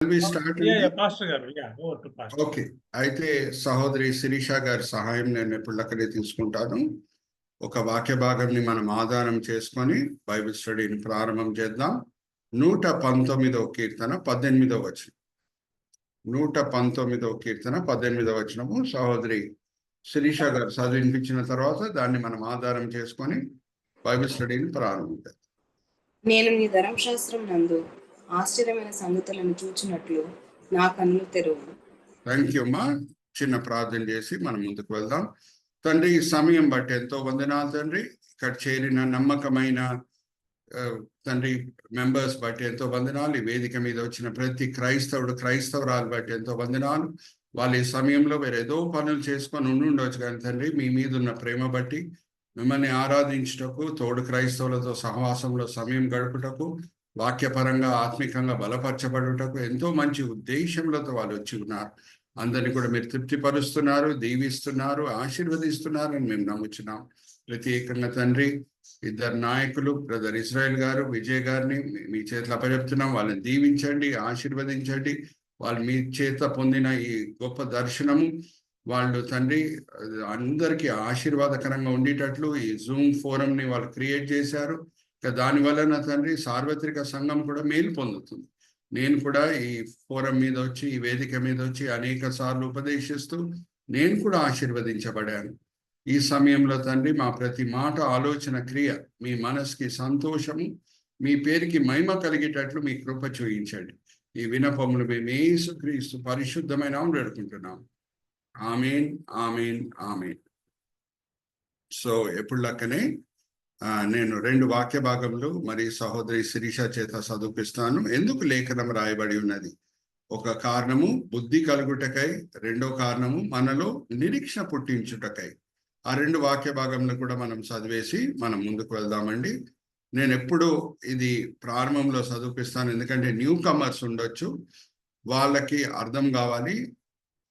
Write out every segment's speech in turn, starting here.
Start pastor గారు okay. అయితే సహోదరి శిరీష గారి సహాయం నేను ఎప్పటికనే తీసుకుంటాను. ఒక వాక్య భాగాన్ని మనం ఆధారం చేసుకొని బైబిల్ స్టడీని ప్రారంభం చేద్దాం. 119వ కీర్తన 18వ వచనం. 119వ కీర్తన 18వ వచనము సహోదరి శిరీష గారు చదివినిపించిన తర్వాత దాన్ని మనం ఆధారం చేసుకొని బైబిల్ స్టడీని ప్రారంభం చేద్దాం. నేను నీ ధర్మశాస్త్రం నందు ఆశ్చర్యమైన సంగతులను చూచినట్లు నా కన్నులు తెరువు. థ్యాంక్ యూ అమ్మా. చిన్న ప్రార్థన చేసి మనం ముందుకు వెళ్దాం. తండ్రి, ఈ సమయం బట్టి ఎంతో వందనాలు తండ్రి. ఇక్కడ చేరిన నమ్మకమైన తండ్రి మెంబర్స్ బట్టి ఎంతో వందనాలు. ఈ వేదిక మీద వచ్చిన ప్రతి క్రైస్తవురాలు బట్టి ఎంతో వందనాలు. వాళ్ళు ఈ సమయంలో వేరేదో పనులు చేసుకొని ఉండొచ్చు కానీ తండ్రి, మీ మీద ఉన్న ప్రేమ బట్టి మిమ్మల్ని ఆరాధించుటకు, తోడు క్రైస్తవులతో సహవాసంలో సమయం గడుపుటకు, వాక్యపరంగా ఆత్మికంగా బలపరచబడుటకు ఎంతో మంచి ఉద్దేశంలతో వాళ్ళు వచ్చి ఉన్నారు. అందరినీ కూడా మీరు తృప్తిపరుస్తున్నారు, దీవిస్తున్నారు, ఆశీర్వదిస్తున్నారు అని మేము నమ్ముచున్నాం. ప్రత్యేకంగా తండ్రి, ఇద్దరు నాయకులు బ్రదర్ ఇజ్రాయెల్ గారు, విజయ్ గారిని మీ చేతిలో అప్పచెప్తున్నాం. వాళ్ళని దీవించండి, ఆశీర్వదించండి. వాళ్ళు మీ చేత పొందిన ఈ గొప్ప దర్శనము వాళ్ళు తండ్రి అందరికీ ఆశీర్వాదకరంగా ఉండేటట్లు ఈ జూమ్ ఫోరంని వాళ్ళు క్రియేట్ చేశారు. దాని వలన తండ్రి సార్వత్రిక సంఘం కూడా మేలు పొందుతుంది. నేను కూడా ఈ ఫోరం మీద వచ్చి, ఈ వేదిక మీద వచ్చి అనేక సార్లు ఉపదేశిస్తూ నేను కూడా ఆశీర్వదించబడాను. ఈ సమయంలో తండ్రి మా ప్రతి మాట, ఆలోచన, క్రియ మీ మనసుకి సంతోషము, మీ పేరుకి మహిమ కలిగేటట్లు మీ కృప చూయించండి. ఈ వినపములు మేము యేసుక్రీస్తు పరిశుద్ధమైన వేడుకుంటున్నాం. ఆమేన్, ఆమేన్, ఆమేన్. సో ఎప్పుడు లెక్కనే నేను 2 వాక్య భాగములు మరి సహోదరి శిరీష చేత చదివిపిస్తాను. ఎందుకు లేఖనం రాయబడి ఉన్నది? ఒక కారణము బుద్ధి కలుగుటకై, రెండో కారణము మనలో నిరీక్షణ పుట్టించుటకై. ఆ 2 వాక్య భాగంలో కూడా మనం చదివేసి మనం ముందుకు వెళ్దామండి. నేను ఎప్పుడు ఇది ప్రారంభంలో చదివిపిస్తాను, ఎందుకంటే న్యూ కమర్స్ ఉండొచ్చు, వాళ్ళకి అర్థం కావాలి.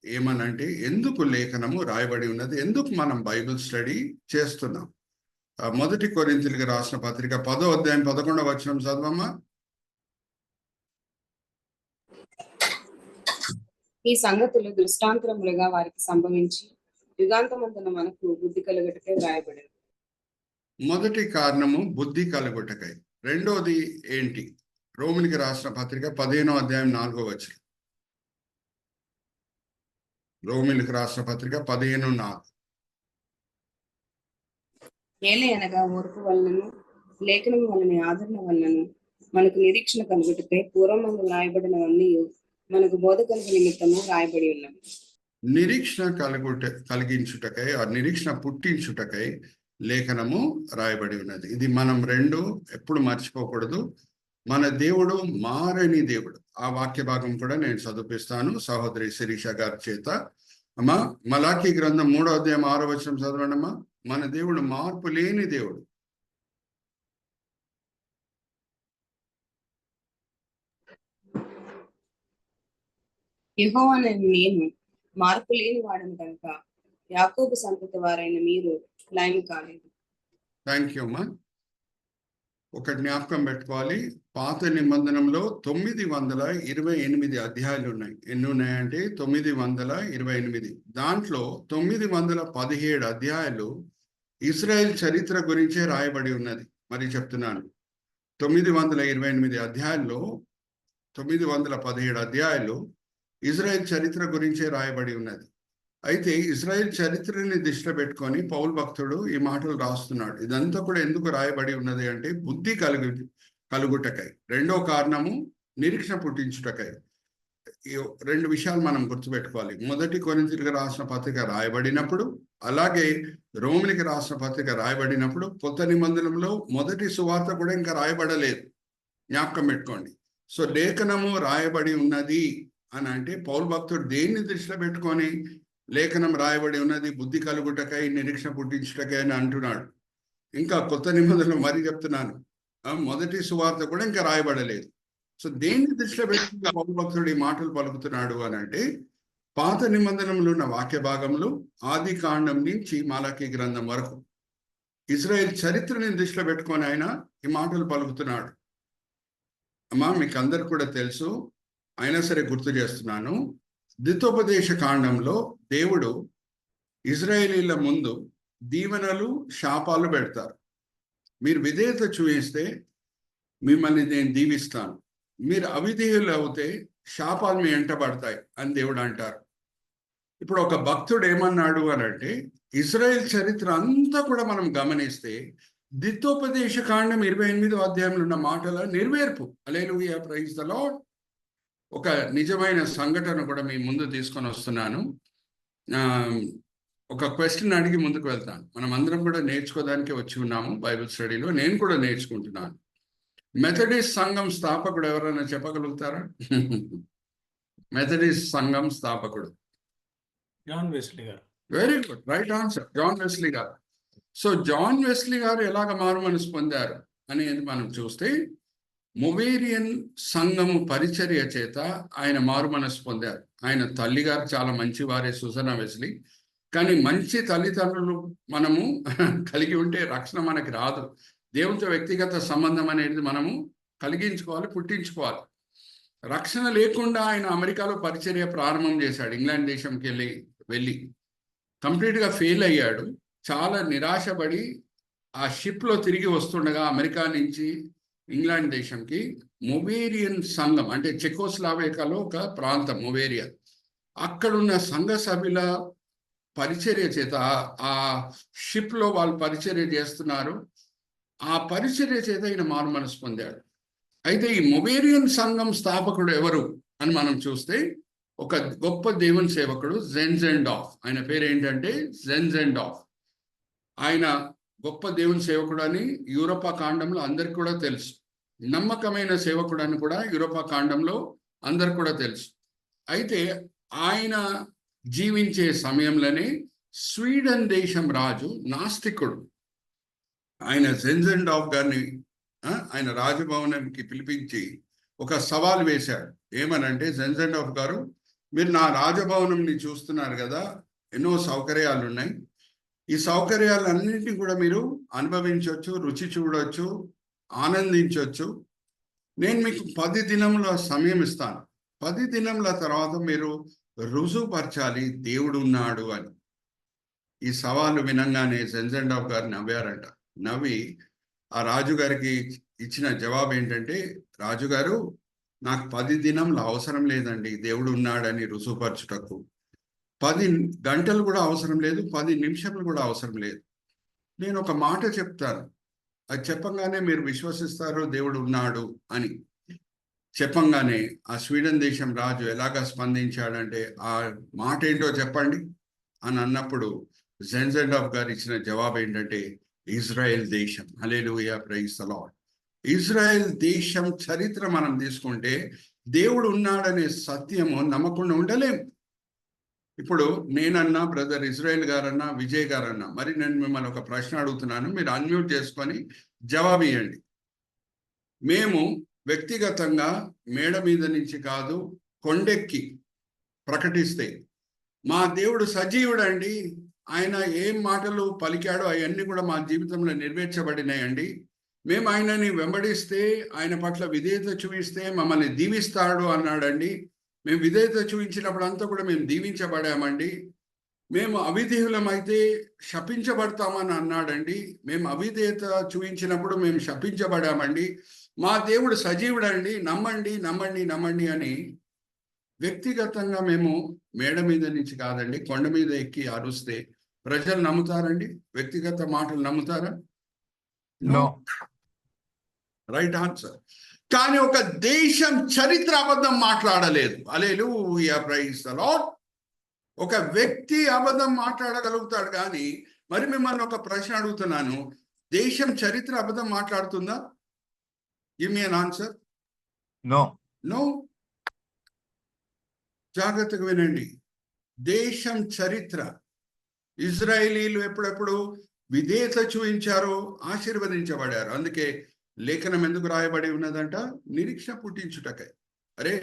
ఏమనంటే ఎందుకు లేఖనము రాయబడి ఉన్నది, ఎందుకు మనం బైబిల్ స్టడీ చేస్తున్నాం. మొదటి కొరింథీయులకు రాసిన పత్రిక 10వ అధ్యాయం 11వ వచనం చదవమ్మా. ఈ సంగతులు దృష్టాంతరములుగా వారికి సంభవించి యుగాంతమందున మనకు బుద్ధి కలుగుటకై రాయబడింది. మొదటి కారణము బుద్ధి కలుగుటకై. రెండోది ఏంటి? రోమిలికి రాసిన పత్రిక 15వ అధ్యాయం 4వ వచనం. రోమిలికి రాసిన పత్రిక 15:4. ఏలయనగా ఓర్పు వలనను లేఖనం వలన ఆదరణ వలనను మనకు నిరీక్షణ కలుగుటకై పూర్వమందు రాయబడినవన్నీ మనకు బోధ కలుగు నిమిత్తము రాయబడి ఉన్నవి. నిరీక్షణ కలిగించుటకై, ఆ నిరీక్షణ పుట్టించుటకై లేఖనము రాయబడి ఉన్నది. ఇది మనం రెండు ఎప్పుడు మర్చిపోకూడదు. మన దేవుడు మారని దేవుడు. ఆ వాక్య భాగం కూడా నేను చదివిపిస్తాను సహోదరి శిరీష గారి చేత. అమ్మా, మలాకీ గ్రంథం 3వ అధ్యాయం 6వ వచనం చదవండి అమ్మా. మన దేవుడు మార్పు లేని దేవుడు. యెహోవానైన నేను మార్పు లేని వాడను కనుక యాకోబు సంతతి వారైన మీరు లయము కాలేదు. థ్యాంక్ యూ అమ్మా. ఒక జ్ఞాపకం పెట్టుకోవాలి, పాత నిబంధనలో 928 అధ్యాయాలు ఉన్నాయి. ఎన్ని ఉన్నాయంటే 928. దాంట్లో 917 అధ్యాయాలు ఇశ్రాయేల్ చరిత్ర గురించే రాయబడి ఉన్నది. మరి చెప్తున్నాను, 928 అధ్యాయాల్లో 917 అధ్యాయాలు ఇజ్రాయెల్ చరిత్ర గురించే రాయబడి ఉన్నది. అయితే ఇజ్రాయెల్ చరిత్రని దృష్టిలో పెట్టుకొని పౌలు భక్తుడు ఈ మాటలు రాస్తున్నాడు. ఇదంతా కూడా ఎందుకు రాయబడి ఉన్నది అంటే బుద్ధి కలుగుటకై. రెండో కారణము నిరీక్షణ పుట్టించుటకై. ఈ 2 విషయాలు మనం గుర్తుపెట్టుకోవాలి. మొదటి కొరింథీయులకు రాసిన పత్రిక రాయబడినప్పుడు, అలాగే రోమిలికి రాసిన పత్రిక రాయబడినప్పుడు, కొత్త నిబంధనలో మొదటి సువార్త కూడా ఇంకా రాయబడలేదు. జ్ఞాపకం పెట్టుకోండి. సో లేఖనము రాయబడి ఉన్నది అని అంటే పౌలు భక్తుడు దేన్ని దృష్టిలో పెట్టుకొని లేఖనం రాయబడి ఉన్నది? బుద్ధి కలుగుటకై, నిరీక్షణ పుట్టించుటకై అని అంటున్నాడు. ఇంకా కొత్త నిబంధనలు మరి చెప్తున్నాను, మొదటి సువార్త కూడా ఇంకా రాయబడలేదు. సో దేన్ని దృష్టిలో పెట్టుకుని పౌలు భక్తుడు ఈ మాటలు పలుకుతున్నాడు అని అంటే, పాత నిబంధనలు ఉన్న వాక్య భాగంలో ఆది కాండం నుంచి మలాకీ గ్రంథం వరకు ఇజ్రాయెల్ చరిత్రని దృష్టిలో పెట్టుకొని ఆయన ఈ మాటలు పలుకుతున్నాడు. అమ్మా, మీకు అందరు కూడా తెలుసు, అయినా సరే గుర్తు చేస్తున్నాను. ద్వితోపదేశ కాండంలో దేవుడు ఇజ్రాయేలీల ముందు దీవెనలు శాపాలు పెడతారు. మీరు విధేయత చూపిస్తే మిమ్మల్ని నేను దీవిస్తాను, మీరు అవిధేయులు అవుతే శాపాలు మీ వెంటబడతాయి అని దేవుడు అంటారు. ఇప్పుడు ఒక భక్తుడు ఏమన్నాడు అని అంటే, ఇజ్రాయెల్ చరిత్ర అంతా కూడా మనం గమనిస్తే ద్వితోపదేశ కాండం 28వ అధ్యాయంలో ఉన్న మాటల నెరవేర్పు. హల్లెలూయా, ప్రైజ్ ద లార్డ్. ఒక నిజమైన సంఘటన కూడా మీ ముందు తీసుకొని వస్తున్నాను. ఒక క్వశ్చన్ అడిగి ముందుకు వెళ్తాను. మనం అందరం కూడా నేర్చుకోవడానికి వచ్చి ఉన్నాము బైబిల్ స్టడీలో. నేను కూడా నేర్చుకుంటున్నాను. మెథడిస్ట్ సంఘం స్థాపకుడు ఎవరైనా చెప్పగలుగుతారా? మెథడిస్ట్ సంఘం స్థాపకుడు John Wesley garu. Very good, right answer, John Wesley garu. So John Wesley garu ఎలాగ మారు మనసు పొందారు అనేది మనం చూస్తే, మొవేరియన్ సంఘము పరిచర్య చేత ఆయన మారు మనసు పొందారు. ఆయన తల్లి గారు చాలా మంచి వారే, సుజనా వెస్లీ. కానీ మంచి తల్లిదండ్రులు మనము కలిగి ఉంటే రక్షణ మనకి రాదు. దేవునితో వ్యక్తిగత సంబంధం అనేది మనము కలిగించుకోవాలి, పుట్టించుకోవాలి. రక్షణ లేకుండా ఆయన అమెరికాలో పరిచర్య ప్రారంభం చేశాడు. ఇంగ్లాండ్ దేశంకి వెళ్ళి కంప్లీట్గా ఫెయిల్ అయ్యాడు. చాలా నిరాశపడి ఆ షిప్లో తిరిగి వస్తుండగా అమెరికా నుంచి ఇంగ్లాండ్ దేశంకి మొవేరియన్ సంఘం, అంటే చెకోస్లావేకాలో ఒక ప్రాంతం మొవేరియా, అక్కడున్న సంఘ సభ్యుల పరిచర్య చేత ఆ షిప్లో వాళ్ళు పరిచర్య చేస్తున్నారు. ఆ పరిచర్య చేత ఆయన మారు మనసు పొందాడు. అయితే ఈ మొవేరియన్ సంఘం స్థాపకుడు ఎవరు అని మనం చూస్తే, ఒక గొప్ప దేవుని సేవకుడు జెన్జెండాఫ్. ఆయన పేరు ఏంటంటే జెన్జెండాఫ్. ఆయన గొప్ప దేవుని సేవకుడు అని యూరోపా ఖండంలో అందరికి కూడా తెలుసు. నమ్మకమైన సేవకుడు అని కూడా యూరోపా ఖండంలో అందరికి కూడా తెలుసు. అయితే ఆయన జీవించే సమయంలోనే స్వీడన్ దేశం రాజు నాస్తికుడు ఆయన జెన్జెండాఫ్ గారిని ఆయన రాజభవనానికి పిలిపించి ఒక సవాల్ వేశాడు. ఏమనంటే, జెన్జెండాఫ్ గారు, మీరు నా రాజభవనంని చూస్తున్నారు కదా, ఎన్నో సౌకర్యాలు ఉన్నాయి. ఈ సౌకర్యాలన్నింటినీ కూడా మీరు అనుభవించవచ్చు, రుచి చూడవచ్చు, ఆనందించవచ్చు. నేను మీకు 10 దినముల సమయం ఇస్తాను. 10 దినముల తర్వాత మీరు రుజువుపరచాలి దేవుడు ఉన్నాడు అని. ఈ సవాలు వినంగానే జెన్జెండాఫ్ గారు నవ్వారంట. నవ్వి ఆ రాజుగారికి ఇచ్చిన జవాబు ఏంటంటే, రాజుగారు, నాకు 10 దినములు అవసరం లేదండి దేవుడు ఉన్నాడని రుజువుపరచుటకు. 10 గంటలు కూడా అవసరం లేదు, 10 నిమిషాలు కూడా అవసరం లేదు. నేను ఒక మాట చెప్తాను, అది చెప్పంగానే మీరు విశ్వసిస్తారు దేవుడు ఉన్నాడు అని. చెప్పంగానే ఆ స్వీడన్ దేశం రాజు ఎలాగా స్పందించాడంటే, ఆ మాట ఏంటో చెప్పండి అని అన్నప్పుడు జెన్జెండాఫ్ గారు ఇచ్చిన జవాబు ఏంటంటే, ఇజ్రాయెల్ దేశం. హల్లెలూయా, ప్రైజ్ ద లార్డ్. ఇజ్రాయెల్ దేశం చరిత్ర మనం తీసుకుంటే దేవుడు ఉన్నాడనే సత్యము నమ్మకుండా ఉండలేం. ఇప్పుడు నేనన్నా, బ్రదర్ ఇజ్రాయెల్ గారన్నా, విజయ్ గారన్నా, మరి నేను మిమ్మల్ని ఒక ప్రశ్న అడుగుతున్నాను, మీరు అన్మ్యూట్ చేసుకొని జవాబు ఇవ్వండి. మేము వ్యక్తిగతంగా మేడ మీద నుంచి కాదు, కొండెక్కి ప్రకటిస్తే, మా దేవుడు సజీవుడండి, ఆయన ఏం మాటలు పలికాడో అవన్నీ కూడా మా జీవితంలో నెరవేర్చబడినాయండి, మేము ఆయనని వెంబడిస్తే, ఆయన పట్ల విధేయత చూపిస్తే మమ్మల్ని దీవిస్తాడు అన్నాడండి, మేము విధేయత చూపించినప్పుడు అంతా కూడా మేము దీవించబడామండి, మేము అవిధేయులమైతే శపించబడతామని అన్నాడండి, మేము అవిధేయత చూపించినప్పుడు మేము శపించబడామండి, మా దేవుడు సజీవుడండి, నమ్మండి నమ్మండి నమ్మండి అని వ్యక్తిగతంగా మేము మేడ మీద నుంచి కాదండి, కొండ మీద ఎక్కి అరుస్తే ప్రజలు నమ్ముతారండి? వ్యక్తిగత మాటలు నమ్ముతారా? నో. Right answer. కానీ ఒక దేశం చరిత్ర అబద్ధం మాట్లాడలేదు. హల్లెలూయా, ప్రైజ్ ద లార్డ్. ఒక వ్యక్తి అబద్ధం మాట్లాడగలుగుతాడు. కానీ మరి మిమ్మల్ని ఒక ప్రశ్న అడుగుతున్నాను, దేశం చరిత్ర అబద్ధం మాట్లాడుతుందా? Give me an answer. No. No. జాగ్రత్తగా వినండి. దేశం చరిత్ర, ఇజ్రాయేలీలు ఎప్పుడెప్పుడు విధేయత చూపించారో ఆశీర్వదించబడారు. అందుకే లేఖనం ఎందుకు రాయబడి ఉన్నదంట? నిరీక్షణ పుట్టించుటకై. అరే,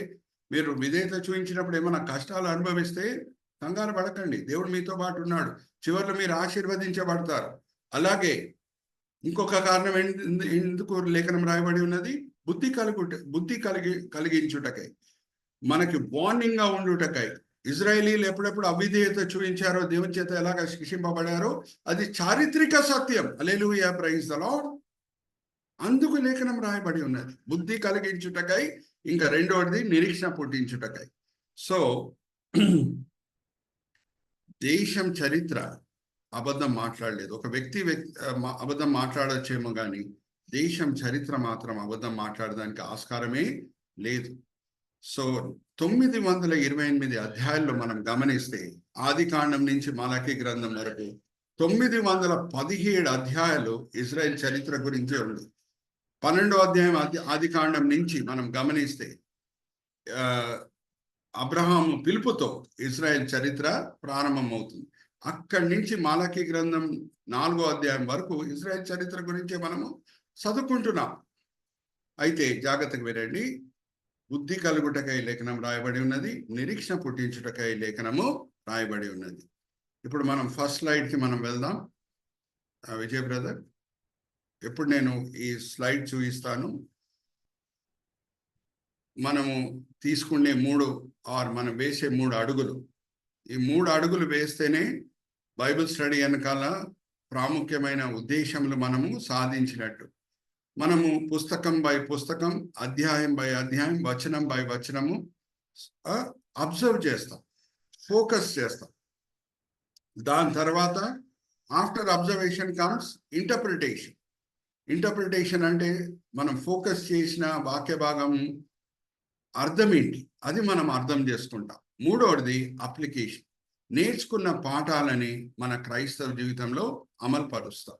మీరు విధేయత చూపించినప్పుడు ఏమైనా కష్టాలు అనుభవిస్తే కంగారు పడకండి, దేవుడు మీతో పాటు ఉన్నాడు, చివరిలో మీరు ఆశీర్వదించబడతారు. అలాగే ఇంకొక కారణం ఎందుకు లేఖనం రాయబడి ఉన్నది? బుద్ధి కలిగించుటకై. మనకి వార్నింగ్ గా ఉండుటకై. ఇజ్రాయేలీలు ఎప్పుడెప్పుడు అవిధేయత చూపించారో దేవుని చేత ఎలాగ శిక్షింపబడారో అది చారిత్రక సత్యం. హల్లెలూయా, ప్రైజ్ ద లార్డ్. అందుకు లేఖనం రాయబడి ఉన్నది, బుద్ధి కలిగించుటకై, ఇంకా రెండవది నిరీక్షణ పుట్టించుటకై. సో దేశం చరిత్ర అబద్ధం మాట్లాడలేదు. ఒక వ్యక్తి అబద్ధం మాట్లాడొచ్చేమో కానీ దేశం చరిత్ర మాత్రం అబద్ధం మాట్లాడడానికి ఆస్కారమే లేదు. సో 928 అధ్యాయాల్లో మనం గమనిస్తే ఆది కాండం నుంచి మలాకీ గ్రంథం వరకు 917 అధ్యాయాలు ఇజ్రాయెల్ చరిత్ర గురించే ఉంది. 12వ అధ్యాయం ఆది కాండం నుంచి మనం గమనిస్తే అబ్రహాము పిలుపుతో ఇజ్రాయెల్ చరిత్ర ప్రారంభమవుతుంది. అక్కడి నుంచి మలాకీ గ్రంథం 4వ అధ్యాయం వరకు ఇజ్రాయెల్ చరిత్ర గురించే మనము చదువుకుంటున్నాం. అయితే జాగ్రత్తగా వినండి, బుద్ధి కలుగుటకై లేఖనం రాయబడి ఉన్నది, నిరీక్షణ పుట్టించుటకై లేఖనము రాయబడి ఉన్నది. ఇప్పుడు మనం ఫస్ట్ స్లైడ్కి మనం వెళ్దాం. విజయ్ బ్రదర్, ఎప్పుడు నేను ఈ స్లైడ్ చూపిస్తాను. మనము తీసుకునే మనం వేసే 3 అడుగులు, ఈ 3 అడుగులు వేస్తేనే బైబిల్ స్టడీ వెనకాల ప్రాముఖ్యమైన ఉద్దేశములు మనము సాధించినట్టు. మనము పుస్తకం బై పుస్తకం, అధ్యాయం బై అధ్యాయం, వచనం బై వచనము అబ్జర్వ్ చేస్తాం, ఫోకస్ చేస్తాం. దాని తర్వాత after observation comes interpretation. Interpretation అంటే మనం ఫోకస్ చేసిన వాక్య భాగం అర్థం ఏంటి, అది మనం అర్థం చేసుకుంటాం. మూడవది అప్లికేషన్, నేర్చుకున్న పాఠాలని మన క్రైస్తవ జీవితంలో అమలు పరుస్తాం.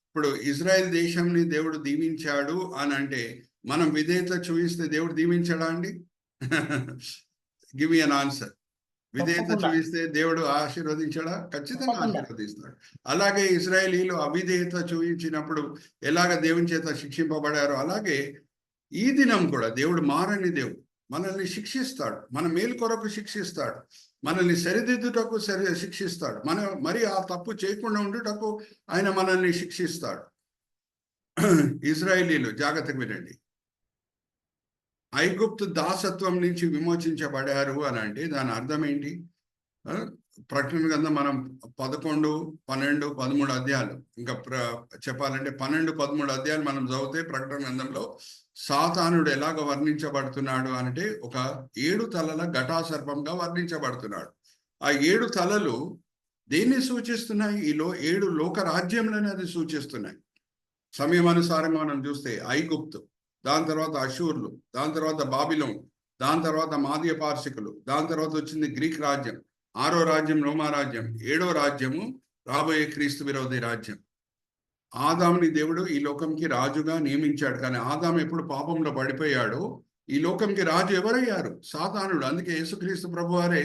ఇప్పుడు ఇజ్రాయెల్ దేశంని దేవుడు దీవించాడు అని అంటే మనం విధేయత చూపిస్తే దేవుడు దీవించాడా అండి? Give me an answer. విధేయత చూపిస్తే దేవుడు ఆశీర్వదించాడా? ఖచ్చితంగా ఆశీర్వదిస్తాడు. అలాగే ఇజ్రాయేలీలు అవిధేయత చూపించినప్పుడు ఎలాగ దేవుని చేత శిక్షింపబడారో అలాగే ఈ దినం కూడా దేవుడు మారని దేవుడు మనల్ని శిక్షిస్తాడు, మన మేలు కొరకు శిక్షిస్తాడు, మనల్ని సరిదిద్దుటకు శిక్షిస్తాడు, మరి ఆ తప్పు చేయకుండా ఉండుటకు ఆయన మనల్ని శిక్షిస్తాడు. ఇజ్రాయేలీలు జాగ్రత్తగా వినండి, ఐగుప్తు దాసత్వం నుంచి విమోచించబడారు అని అంటే దాని అర్థం ఏంటి? ప్రకటన గ్రంథం మనం 11, 12, 13 అధ్యాయాలు, ఇంకా చెప్పాలంటే 12, 13 అధ్యాయాలు మనం చదివితే ప్రకటన గ్రంథంలో సాతానుడు ఎలాగ వర్ణించబడుతున్నాడు అంటే ఒక 7 తలల ఘటాసర్పంగా వర్ణించబడుతున్నాడు. ఆ 7 తలలు దేన్ని సూచిస్తున్నాయి? 7 లోక రాజ్యములని అది సూచిస్తున్నాయి. సమయమనుసారం మనం చూస్తే ఐగుప్తు, దాని తర్వాత అషూర్లు, దాని తర్వాత బాబిలోన్, దాని తర్వాత మాదీయ పార్శికులు, దాని తర్వాత వచ్చింది గ్రీక్ రాజ్యం, 6వ రాజ్యం రోమా రాజ్యం, 7వ రాజ్యము రాబోయే క్రీస్తు విరోధి రాజ్యం. ఆదాముని దేవుడు ఈ లోకంకి రాజుగా నియమించాడు, కానీ ఆదాము ఎప్పుడు పాపంలో పడిపోయాడో ఈ లోకంకి రాజు ఎవరయ్యారు? సాతానుడు. అందుకే యేసుక్రీస్తు ప్రభు వారే